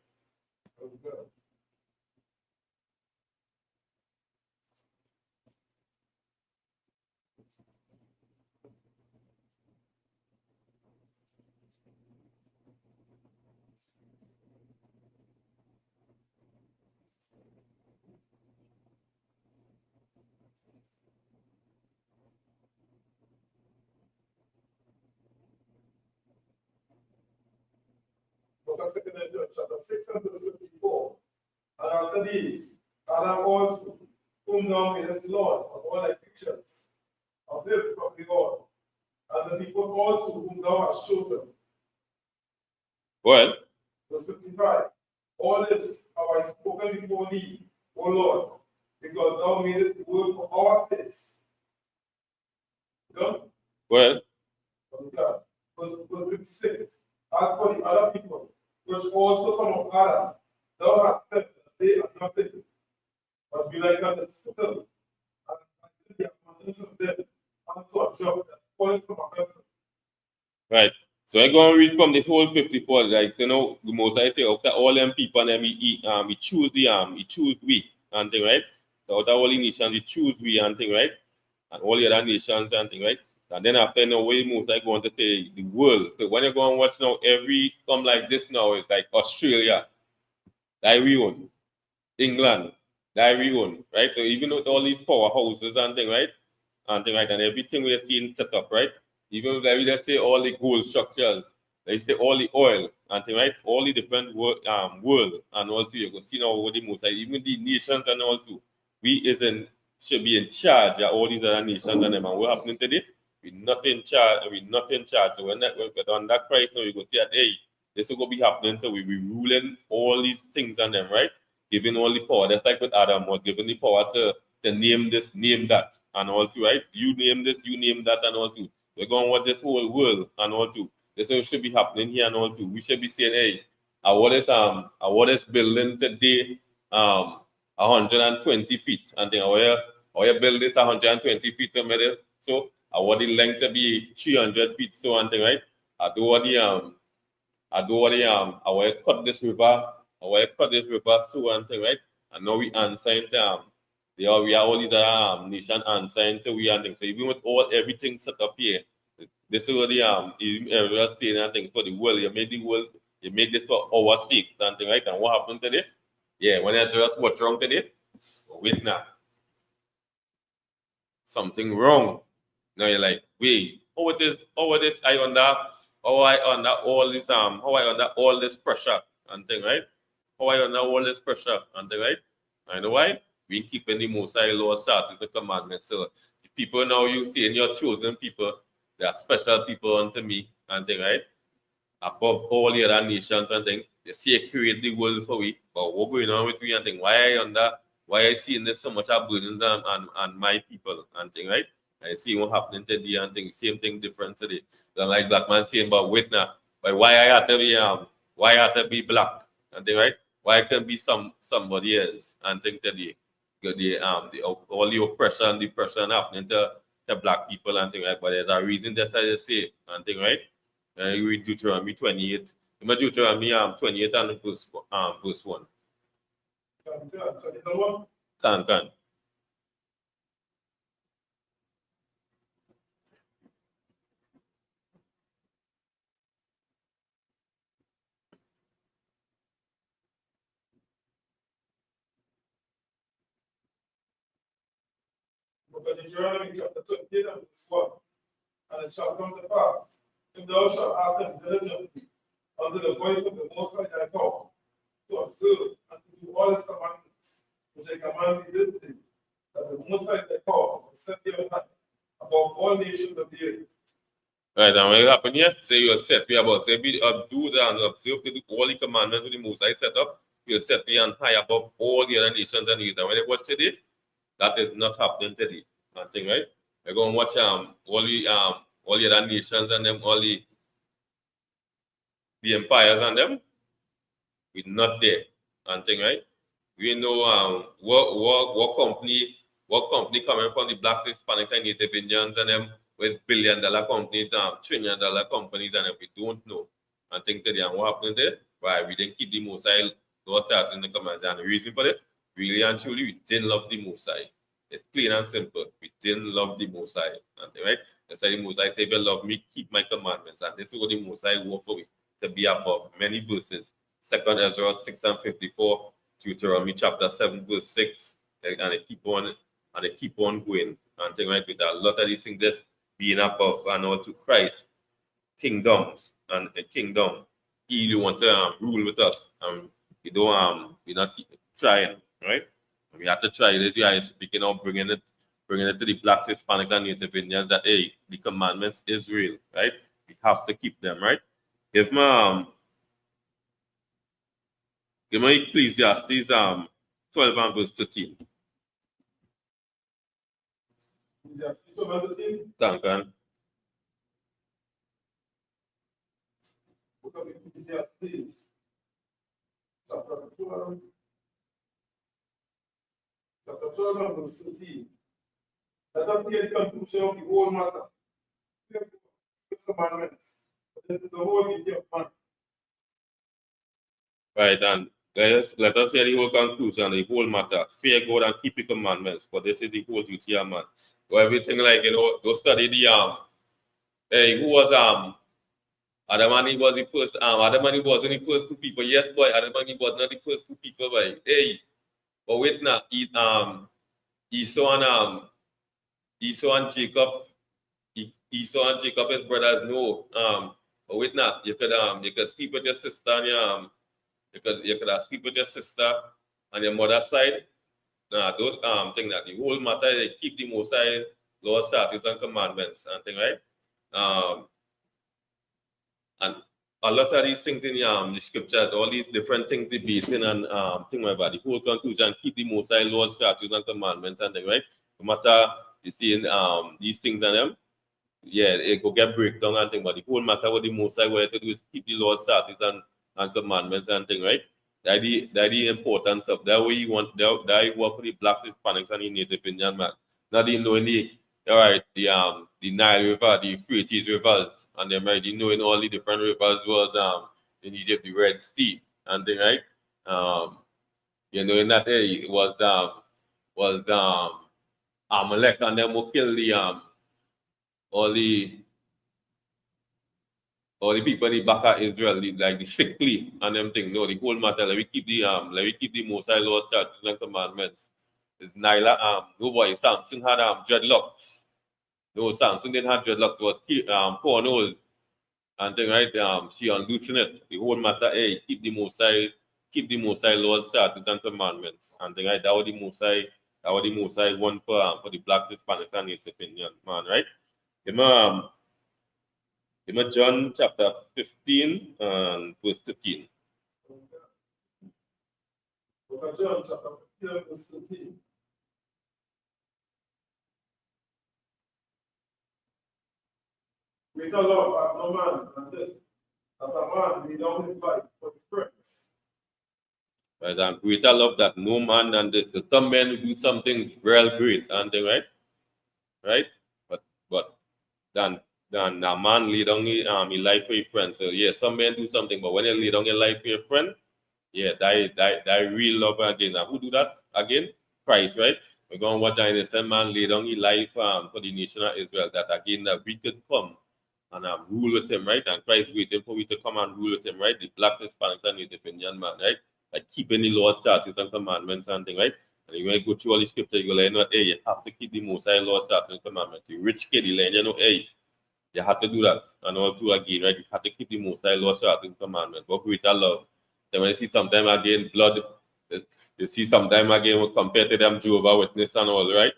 Book of 2 Chapter 6 and verse 54. And after these, Adam also, whom thou madest Lord of all thy creatures, of them from the Lord, and the people also whom thou hast chosen. Well, Verse 55. All this have I spoken before thee, O Lord, because thou madest the world for our sakes. Done? well, Verse 56. As for the other people, which also come of Adam, thou hast said that they are nothing, but be like unto spittle, and the abundance of them unto a job that falleth from a vessel. right. So I'm going to read from this whole 54, like, you know, the most I say, after all them people, and then he choose he choose we, and thing, right? So after all the nations, he choose we, and thing, right? And all the other nations, and thing, right? And then after, you know, way most I go on to say the world. So when you go and watch now, every come like this now, it's like Australia, that we own, England, that we own, right? So even with all these powerhouses and thing, right? And thing, right? And everything we're seeing set up, right? Even like we just say all the gold structures, they say all the oil and thing, right? All the different world and all too. You go see now what the most, like, even the nations and all too. We should be in charge of all these other nations and them. And what happening today? We're not in charge. We're not in charge. So when we're on that Christ now, you go see that, hey, this will go be happening to we ruling all these things and them, right? Giving all the power. That's like with Adam was given the power to name this, name that, and all too, right? You name this, you name that, and all too. We're going to watch this whole world and all too. This is what should be happening here and all too. We should be saying, hey, what is building today 120 feet, and then our build this 120 feet to meter. So our the length to be 300 feet, so and thing, right? I do what our cut this river, so and thing, right? And now we answer we are all these nation answering to we and things. So even with everything set up here, this is what everyone saying and things for the world. You make this for our sake, something, right? And what happened today? Yeah, when I just what's wrong today? Wait now. Something wrong. Now you're like, wait, how it is I under all this pressure and thing, right? How I under all this pressure and thing, right? I know why? We keeping the most high law statutes and commandments. So the people now you see in your chosen people, they are special people unto me and thing, right? Above all the other nations and thing. You see I create the world for we, but what going on with me and thing? Why I seeing this so much of burdens and my people and thing, right? I see what happening today and thing, same thing different today. Then like black man saying about wait now, but why I have to be black and thing, right? Why I can be somebody else and think today. All the oppression and depression happening to black people and thing, right? But there's a reason that's I just say and thing, right? You read Deuteronomy 28. Remember Deuteronomy 28 and verse 1. Can. But Deuteronomy chapter 28 and verse 1. And it shall come to pass, if thou shalt hearken diligently unto the voice of the Most High thy God, to observe and to do all his commandments, which I command thee this day, that the Most High thy God will set thee on high above all nations of the earth. Right, and what happened here? Say you are set me about, say be do that and observe to do all the commandments of the Most High set up, you'll set me on high above all the other nations and youth. And when it was today, that is not happening today. Nothing, right? We're going to watch all the other nations and them, all the empires and them. We're not there. Nothing, right? We know what company coming from the blacks, Hispanics, and Native Indians and them with billion-dollar companies, trillion-dollar companies, and them, we don't know. And think today, and what happened there? Why we didn't keep the Most High law statutes in the commands. And the reason for this, really and truly, we didn't love the Most High. It's plain and simple. We didn't love the Most High. Right? That's why the Most High say, if you love me, keep my commandments. And this is what the Most High want for me, to be above many verses. 2 Ezra 6 and 54, Deuteronomy chapter 7, verse 6, and they keep on going. And thing, right, with a lot of these things just being above and all to Christ, kingdoms and a kingdom. He want to rule with us. We don't we're not try it, right? We have to try this. We are speaking of bringing it to the Blacks, Hispanics, and Native Indians that hey, the commandments is real, right? We have to keep them, right? Give me Ecclesiastes 12 and verse 13. Ecclesiastes 12 and 13. Thank you. Book of Ecclesiastes, chapter 12. Chapter 12 and verse 13. Let us get the conclusion of the whole matter. Commandments. This is the whole idea of man. Right, and let us hear the whole conclusion, the whole matter. Fear God and keep the commandments, for this is the whole duty of man. Or everything like, go study the hey, who was Adam and Eve was the first Adam and Eve wasn't the first two people. Yes, boy, Adam and Eve was not the first two people, boy. Hey, but wait now, Esau and Jacob, Esau and Jacob, his brothers, no. But wait now, you could sleep with your sister and you could sleep with your sister on your mother's side. Those things that the whole matter, they keep the Most High laws, statutes, and commandments and thing, right? And a lot of these things in the scriptures, all these different things debating and thing like that. The whole conclusion, keep the Most High laws, statutes, and commandments and thing, right? No matter you see in these things and them, yeah, it go get breakdown and thing, but the whole matter what the Most High want to do is keep the laws, statutes, and commandments and thing, right? That's the importance of that way you want that you work for the Blacks, Hispanics, and the Native Indian man. Not even knowing the Nile River, the Euphrates rivers, and then right, knowing all the different rivers was in Egypt, the Red Sea and thing, right? You know, in that day it was Amalek and them who killed the all the people in the back of Israel, like the sickly and them thing. No, the whole matter. Let me keep the Most High laws, statutes, and commandments. It's Nyla, no boy, Samson had dreadlocks. No, Samson didn't have dreadlocks. It was cornrows and thing, right? She unloosened it. The whole matter, hey, keep the Most High laws, statutes, and commandments and thing, right? That was the Most High one for the Blacks, Hispanics, and Native Indian man, right? John chapter 15 and verse 13. John chapter 15 verse 13. Greater love hath no man than this, that a man lay down his life for his friends. Right, and greater love that no man than this. There's some men who do something real great, and they right? Right? But then a man lay down his life for your friend. So yeah, some men do something, but when you lay down your life for your friend, yeah, that real love again. Now who do that again? Christ, right? We're going to watch an innocent man lay down his life for the nation of Israel, that again that we could come and rule with him, right? And Christ waiting for we to come and rule with him, right? The Blacks, Hispanics, and Native Indian man, right? Like keeping the laws, statutes, and commandments and thing, right? And you go through all the scripture, you go like, hey, you have to keep the Most High laws, statutes, and commandments. The rich kid, hey, you have to do that. And all through again, right? You have to keep the Most High laws, statutes, and commandments. What greater love. Then when you see sometime again blood, you see sometime again compared to them Jehovah Witness and all, right?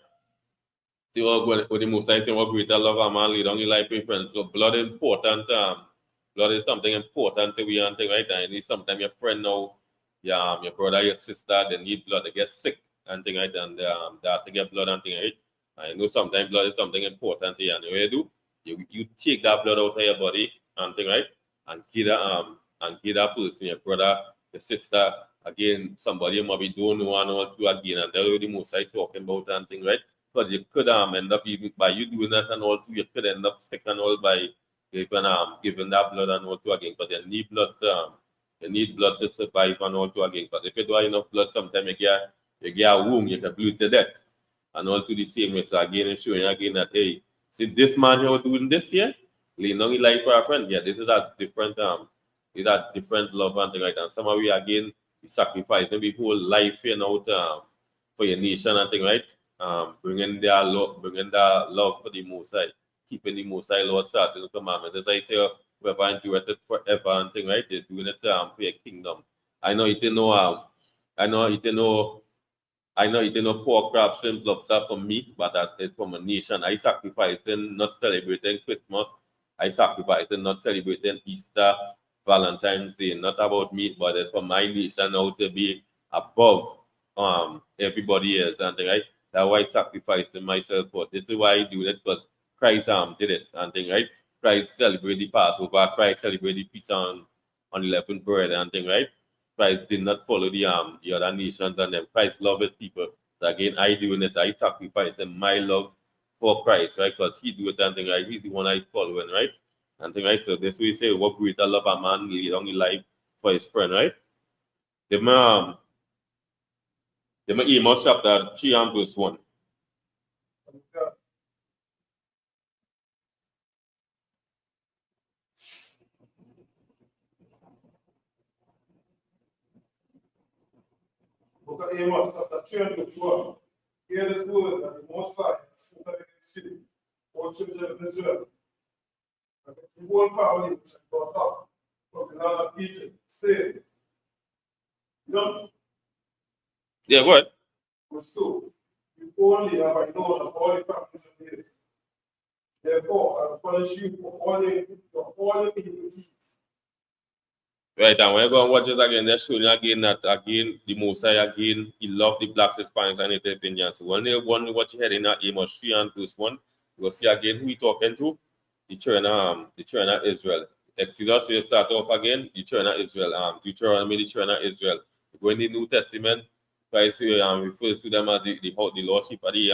See what the Most High saying, what greater love a man lead on your life, friends. So blood is important. Blood is something important to we and thing, right? And sometimes your friend now, your brother, your sister, they need blood, they get sick and thing, right? And they have to get blood and thing, right? I know sometimes blood is something important to you, and what you do, you take that blood out of your body and thing, right? And give that person, your brother, your sister, again, somebody you maybe don't know and all to again, and that's what the Most High talking about and thing, right? Because you could end up even by you doing that and all too, you could end up sick and all by giving that blood and all to again. But you need blood to survive and all to again. Because if you don't have enough blood, sometimes you get a wound, you can bleed to death. And all to the same way. So again, it's showing again that hey, see this man you're doing this here, laying down his life for a friend. Yeah, this is a different love and thing like that. And some of we again sacrificing the whole life here now for your nation and thing, right? Bringing that love for the Most High, keeping the Most High laws, statutes, and commandments. As I say, we're going to do it forever and thing, right? You're doing it for your kingdom. I know you didn't know I know eating no pork, crab, shrimp, lobster from me, but that is from a nation. I sacrificing not celebrating Christmas. I sacrificing not celebrating Easter, Valentine's Day. Not about me, but it's for my nation now to be above everybody else. And right, that's why I sacrificing myself for. This is why I do it, because Christ did it. And thing right, Christ celebrate the Passover. Christ celebrate the feast on unleavened bread and thing right. Christ did not follow the other nations and them. Christ loved his people. So again, I doing it. I sacrificing my love for Christ, right? Because he do it and thing right. He's the one I following, right? And thing right. So this we say, what greater love a man lay down his life for his friend, right? The Amos chapter 3 and verse 1. Book of Amos, chapter 3 and verse 1. Hear this word that the Most High has spoken against the city, all children of Israel. And it's the whole family which I brought up from the land of Egypt, saying, Yeah, go ahead. verse 2, you only have I known of all the families of Israel. Therefore, I will punish you for all your iniquities. Right, and when you go and watch it again, they're showing again that again the Mosiah again he loved the blacks, Hispanics, and Native Indians. So when you want to watch it in that Amos 3 and verse 1, you will see again who he talking to, the children of Israel. Exodus will start off again, the children of Israel, Deuteronomy, the children of Israel. When the New Testament, Christ refers to them as the lordship of the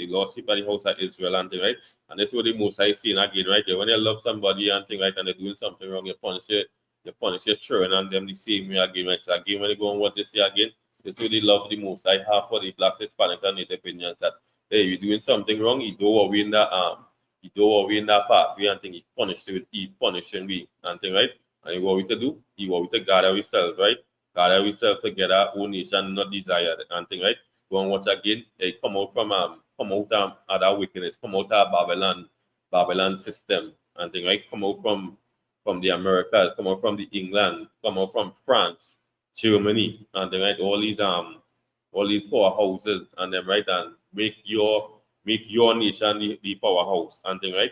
lordship of the house of Israel and thing, right? And that's what the Mosiah is saying again, right? When you love somebody and thing, right, and they're doing something wrong, you punish it. You punish your children and them the same way again. Right? So again, when you go and watch this here again, this really love the most I have for the blacks, Hispanics, and Native Indians that hey, you're doing something wrong, you don't worry in that part. We and think he punishing we and thing, right? And what we to do? He what we to gather ourselves, right? Gather ourselves together, own nation, not desire and thing, right? Go and watch again. They come out other wickedness, come out of Babylon system and thing, right? Come out from the Americas, come out from the England, come out from France, Germany, and then right all these powerhouses and them right and make your nation the powerhouse and thing right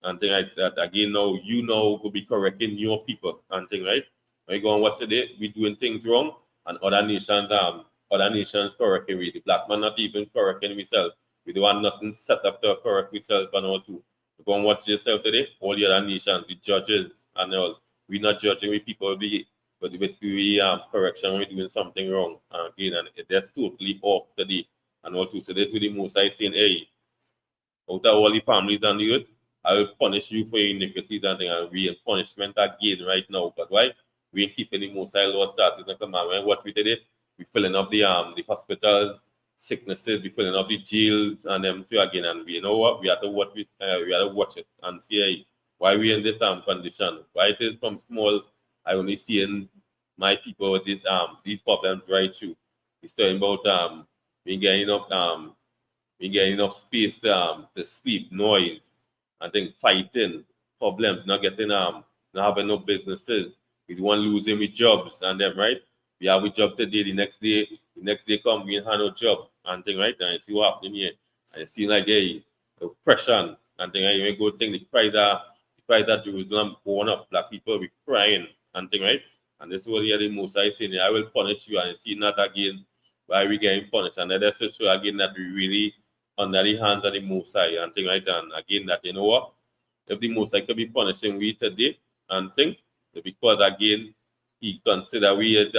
and thing like that again now you know could be correcting your people and thing right. When you go on what today we doing things wrong and other nations correcting we the black man not even correcting himself. We don't want nothing set up to correct ourselves and all too. Go and watch yourself today. All the other nations, the judges and all. We're not judging with people, but with correction when we're doing something wrong. And again, and that's totally off today. And all too. So this with the most I saying, hey, out of all the families on the earth, I will punish you for your iniquities and things. And we in punishment again right now. But why? We ain't keeping the most high law statutes and commandments. What we did, we filling up the hospitals, sicknesses, we filling up the jails and them too again. And we know what we have to watch it and see hey, why we in this condition. Why it is from small I only seeing my people with these problems right through. It's talking about being getting enough space to sleep, noise, and then fighting, problems, not having no businesses. We the one losing with jobs and them, right? We have a job today, the next day come, we ain't have no job and thing, right? And you see what happening here. And you see like hey, oppression and thing, right? You may go think the price of Jerusalem going up, black people be crying and thing, right? And this is what the most I saying, I will punish you and you see not again why we getting punished. And that's to show again that we really under the hands of the Most High and thing, right? And again that you know what? If the Most High could be punishing we today and thing, because again he consider we as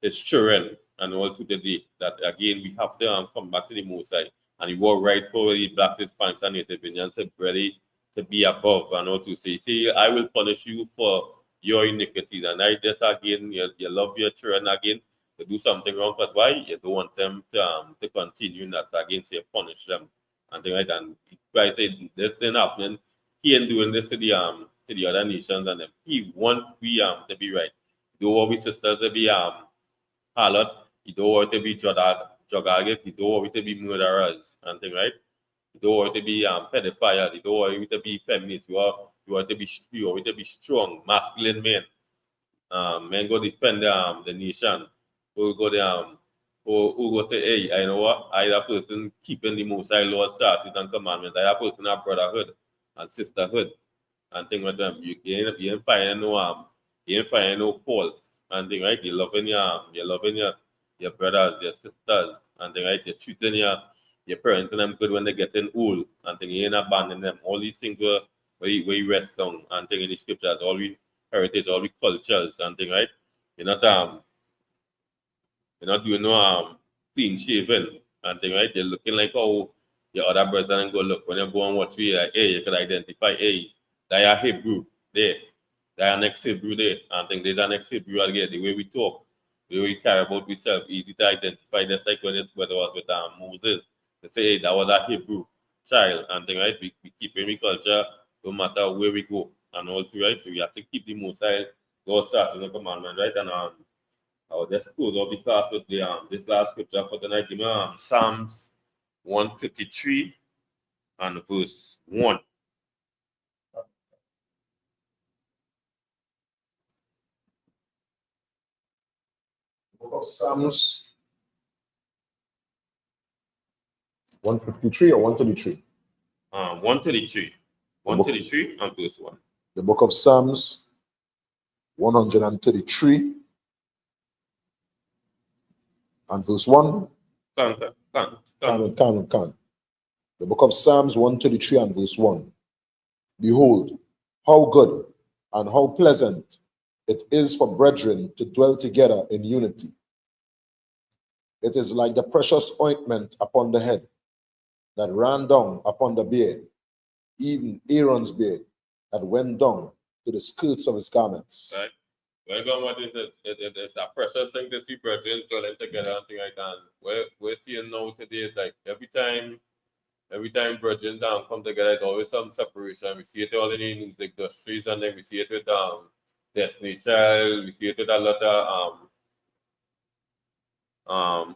his children and all to the day that again we have to come back to the Most High and he work right for the black Hispanics and Native Indians ready to be above and all to say, see, I will punish you for your iniquities. And I just again you love your children again to do something wrong, but why? You don't want them to continue that again, say punish them and things like that. And I say this thing happening, he ain't doing this to the other nations and them. He want we to be right. He don't want we sisters to be harlots, he don't want to be drug addicts, he don't want to be murderers and things, right? You don't want to be pedophiles, you don't want to be feminists, you want to be strong, masculine men. men go defend the nation. Who go who go say, hey, I know what? I a person keeping the Most High laws, statutes, and commandments. I a person of brotherhood and sisterhood and thing with them. You ain't finding no faults and thing, right? You're loving your brothers, your sisters, and thing, right? You're treating your parents and them good when they're getting old and thing. You ain't abandoning them. All these things where you rest down and thing in the scriptures, all we heritage, all we cultures and thing, right? You're not doing no clean shaven and thing, right? You're looking like how your other brothers and go look when you go and watch you like, hey, you can identify, hey, they are Hebrew there. They are next Hebrew there. And think there's a next Hebrew again. The way we talk, the way we care about ourselves, easy to identify. Just like when it was with Moses. They say, hey, that was a Hebrew child and thing, right? We keep in culture no matter where we go and all too, right? So we have to keep the Most High God's statutes and commandment, right? And I'll just close off the class with the this last scripture for tonight. Psalms 133 and verse 1. Book of Psalms 153 or 133? 133. 133 and verse 1. The book of Psalms 133 and verse 1. Can. The book of Psalms 133 and verse 1. Behold, how good and how pleasant it is for brethren to dwell together in unity. It is like the precious ointment upon the head that ran down upon the beard, even Aaron's beard that went down to the skirts of his garments. Right. Well, God, what is it? It's a precious thing to see brethren dwelling together and things like that. We're seeing now today is like every time brethren come together, there's always some separation. We see it all in the music industries, and then we see it with Destiny Child, we see it with a lot of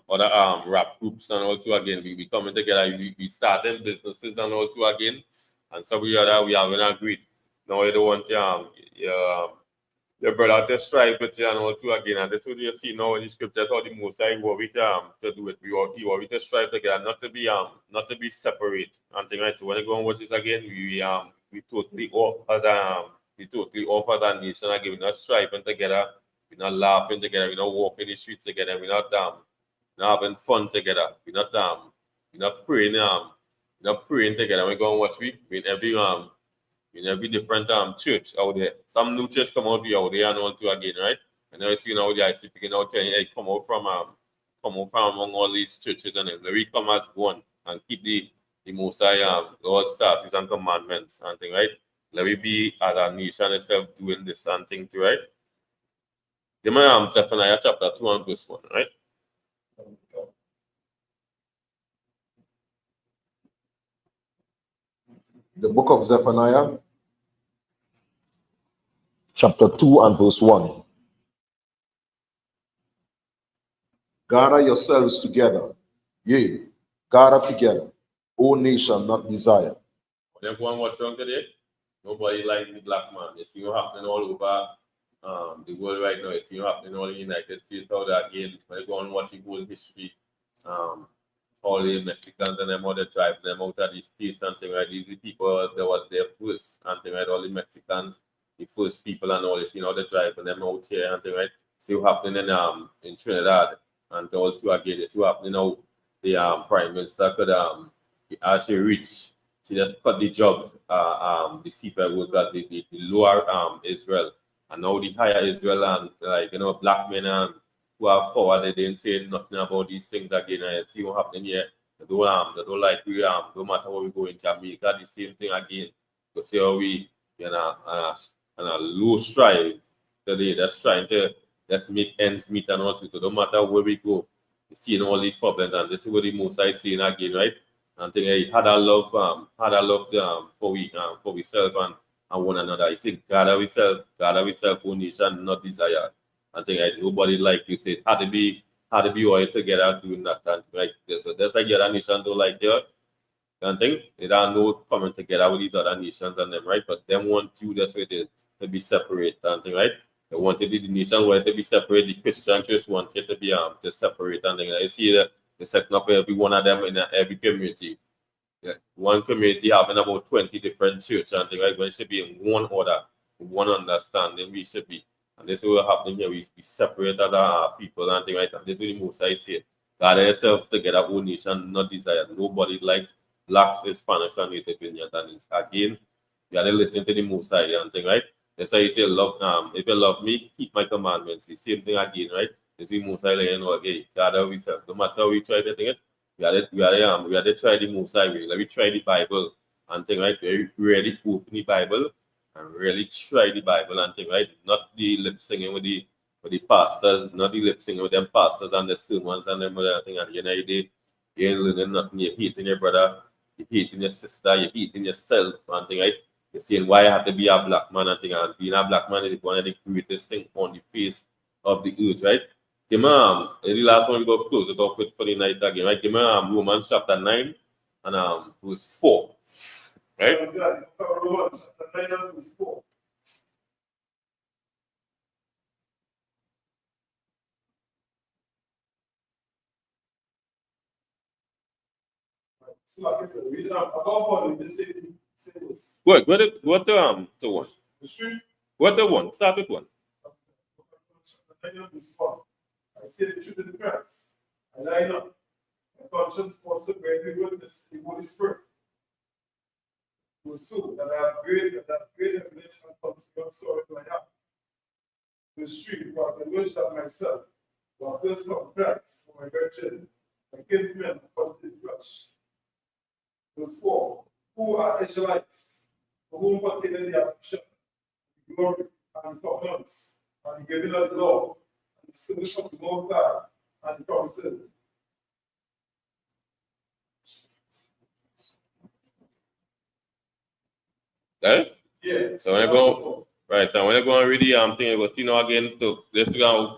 other rap groups and all too again. We coming together, we starting businesses and all too again. And so we having agreed. Now you don't want your brother to strive with you and all too again. And that's what you see now in the scriptures how the Most High worry to do it. We worry to strive together, not to be separate and things like so. When you go and watch this again, we totally off as a nation again. We're not striving together, we're not laughing together, we're not walking the streets together, we're not having fun together, we're not praying together. We go and watch in every different church out there. Some new church come out there and all too again, right? And now you see now the Isupk picking out telling hey, come out from among all these churches and then we come as one and keep the Most High God's statutes and commandments and thing, right? Let me be as a nation itself doing this and thing too, right? Give me Zephaniah chapter 2 and verse 1, right? The book of Zephaniah, chapter 2 and verse 1. Gather yourselves together, yea, gather together, O nation not desire. When everyone watch on today, nobody like the black man. You see what happening all over the world right now. You see what happening all in the United States, how that again, when you go and watch the whole history, all the Mexicans and them other tribes, them out of the states and things like these people that was there first and things like all the Mexicans, the first people and all this, the tribe and them out here and things like see what happening in Trinidad and all too again. You see what happening now. The Prime Minister could as she reach, she just cut the jobs, the seafarer workers, the lower Israel and now the higher Israel and black men who have power, they didn't say nothing about these things again. And see what happening here. They don't like we no matter where we go in Jamaica, the same thing again. You see how we and a low strive today, that's trying to just make ends meet and all. So no matter where we go, we see all these problems, and this is what the Most High saying again, right? And think hey, had a love for ourselves and one another. I think God ourselves, one nation, not desire. I think nobody like you said had to be all together doing that and like this. So that's like the other nation don't like that. And think they don't know coming together with these other nations and them, right? But them want you that's way to be separate and thing, right? They wanted the nation wanted to be separate. The Christian church wanted to be to separate and things. You see that they setting up every one of them in every community. Yeah. One community having about 20 different churches and things, right? When it should be in one order, one understanding we should be. And this is what happening here. We separate other people and things, right? And this is the most I say. God yourself together, whole nation, not desired. Nobody likes blacks, Hispanics, and Native Indians. And it's again, you gotta listen to the most high and thing, right? That's why you say love if you love me, keep my commandments. The same thing again, right? This is most high, you know, again, God ourselves. No matter how we try to think it, we had to try the most high way. Let me try the Bible and thing, right? We really open the Bible and really try the Bible and thing, right? Not the lip singing with the pastors, not the lip singing with them pastors and the sermons and them other thing. And you know, you ain't learning nothing. You're hating your brother, you're hating your sister, you're hating yourself and thing, right? You're saying why I have to be a black man and thing. And being a black man is one of the greatest things on the face of the earth, right? Give me the last one we go close it off with for the night again, right? Give me Romans chapter 9 and verse 4. Right? Romans chapter 9 and verse 4. So like I said, we above all the same symbols. Good. What the one? The street. What the one? Start with one. Chapter 9 and verse 4. I say the truth in Christ. I lie not. My conscience also bears me witness the Holy Spirit. Verse 2. That I have great evidence and confidence sorrow in my heart. Verse 3. For I can wish that myself, for I first from Christ, for my grandchildren, my kinsmen according to the flesh. Verse 4. Who are Israelites, for whom pertain the adoption, the glory, and the covenants, and the giving of the law, and the service of the Most High, and the promises. Right? Yeah. So when I go right, so when I go and read the thing, it was again. So this is now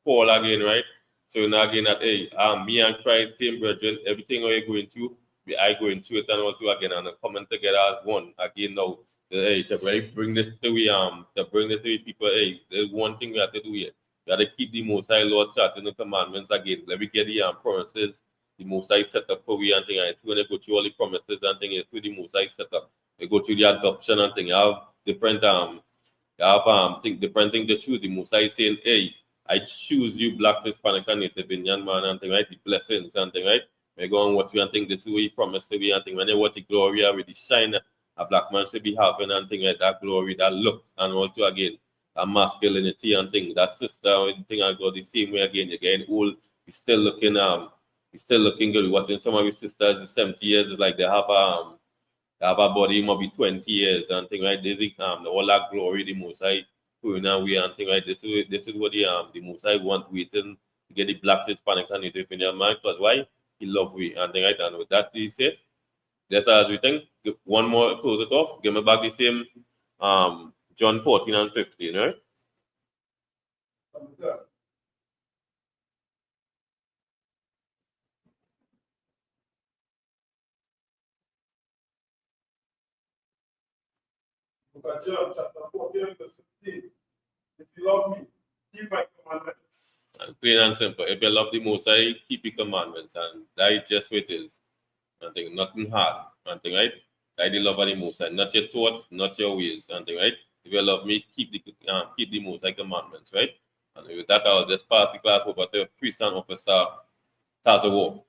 Paul again, right? So now again that hey, me and Christ, same brethren, everything we're going through, I going through it and all through again and coming together as one again now. Hey, to bring this to we people, hey, there's one thing we have to do here. We have to keep the Most High Lord starting the commandments again. Let me get the promises, the Most High set up for we and thing. And when they go through all the promises and thing, it's through the Most High set up. They go through the adoption and thing. You have different different things to choose. The Most High saying, hey, I choose you, blacks, Hispanics, and Native Indian man and thing, right? The blessings and thing, right? We go and watch you and think this is what he promised to be and thing. When they watch the glory with the shine a black man should be having and thing like that glory, that look, and also again, that masculinity and thing, that sister and thing I go the same way again. You're getting old, you're still looking good. Watching some of your sisters in 70 years, it's like they have a body maybe 20 years and thing right. This is all that glory the Most High putting away and thing right. This is what the Most High want waiting to get the black Hispanics and Native Indian man, because why? He love we and thing right. And with that he said, that's as we think. One more, close it off. Give me back the same John 14 and 15, right? Book of John, chapter 14, verse 15. If you love me, keep my commandments. And plain and simple. If you love the Most High, keep your commandments, and that is just what it is. Nothing, nothing hard. Nothing, right? That is the love of the Most High. Not your thoughts, not your ways. Nothing, right? If you love me, keep the Most High commandments, right? And with that, I'll just pass the class over to priest and officer Tazawo.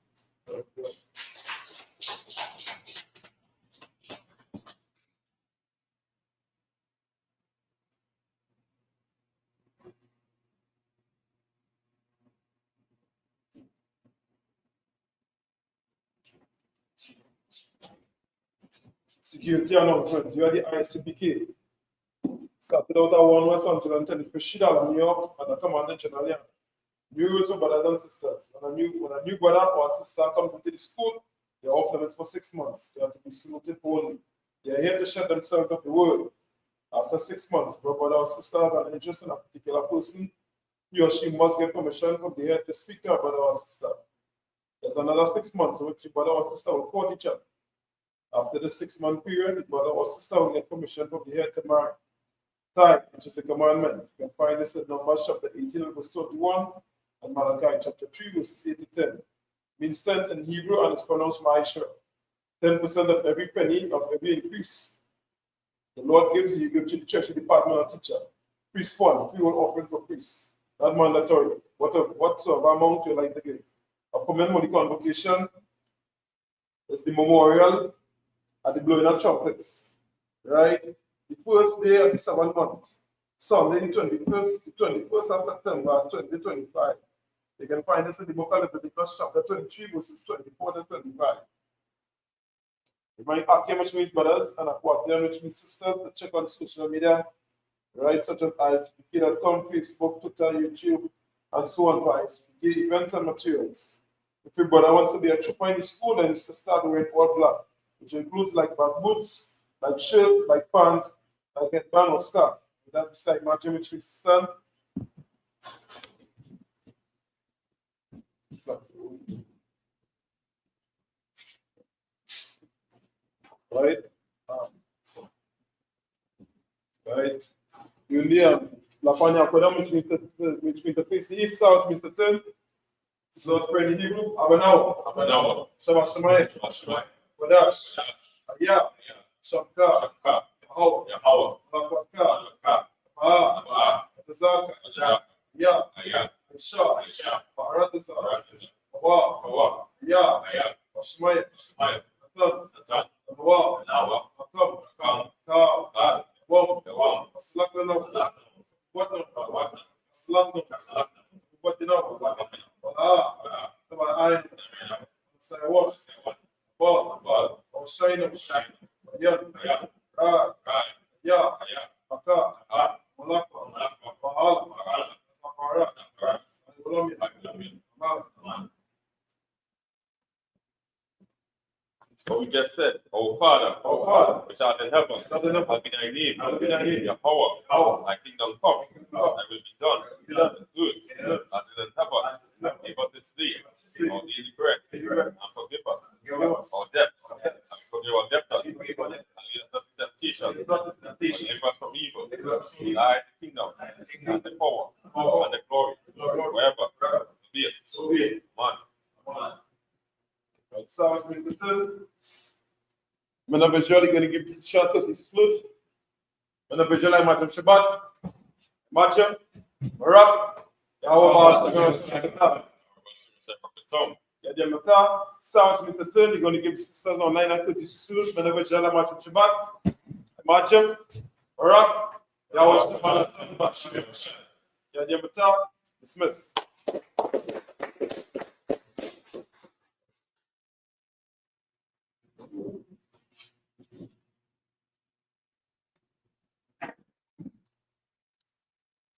Security announcement. You are the Isupk. Started out at 1 West 125th Street, New York, and the Commander General. New rules for brothers and sisters. When a new brother or sister comes into the school, they are off limits for 6 months. They have to be saluted only. They are here to share themselves of the world. After 6 months, if a brother or sister has an interest in a particular person, he or she must get permission from the head to speak to a brother or sister. There's another 6 months in which the brother or sister will court each other. After the 6 month period, the brother or sister will get permission from the head to marry. tithe, which is the commandment. You can find this in Numbers chapter 18, verse 21, and Malachi chapter 3, verses 8 to 10. Means 10 in Hebrew, and it's pronounced Ma'asher. 10% of every penny of every increase the Lord gives you give to the church department or teacher. Priest fund, free will offering for priests. Not mandatory. Whatsoever amount you like to give. A common holy convocation is the memorial and the blowing of trumpets. Right? The first day of the 7th month. Sunday, the 21st of September 2025. You can find this in the book of Leviticus chapter 23, verses 24 to 25. Remind Akim, which means brothers, and Aquatium, which means sisters, to check on social media, right, such as Isupk.com, Facebook, Twitter, YouTube, and so on, guys. Events and materials. If your brother wants to be a trooper in the school, then it's to start wearing all black, which includes like black boots, like shirts, like pants, like a band or scarf. That beside my gym, which means to stand. Right? Right? You need La Fania Kodam, which means the face the east, south, Mr. Turn. Lord pray in Hebrew. Abanaw. Shabbat Shemayim. Wadash. Aya. Shabka. Yahweh. Rakaka. Tazaka. Ya. Isha. Baratasa. Hawa. Ya. Shemayim. Atan. Hawa. Akam. Ka. Wam. Aslakna. What? Aslakna. What you know? طبعا سيوات بال أو شيء يد يا مكا ملاك فعال مقارات What we just said, our Father, which art in heaven, hallowed be thy name, your power, thy kingdom come, thy will be done, good, as in heaven. Give us this day our daily bread, and forgive us our debts, and forgive our debtors, and lead us not into temptation, but deliver us from evil. Thy is the kingdom, and the power, and the glory, forever. So be it. Man. Right, so Mr. Turn. I'm going to give you a shot because he's slow. I'm going to Matcham Shabbat. Matcham. Barak. Sound Mr. Turn, you're going to give sisters online and put this soon. Whenever Jala Matcham Shabbat. Matcham. Barak. Yahweh Shabbat. Dismiss.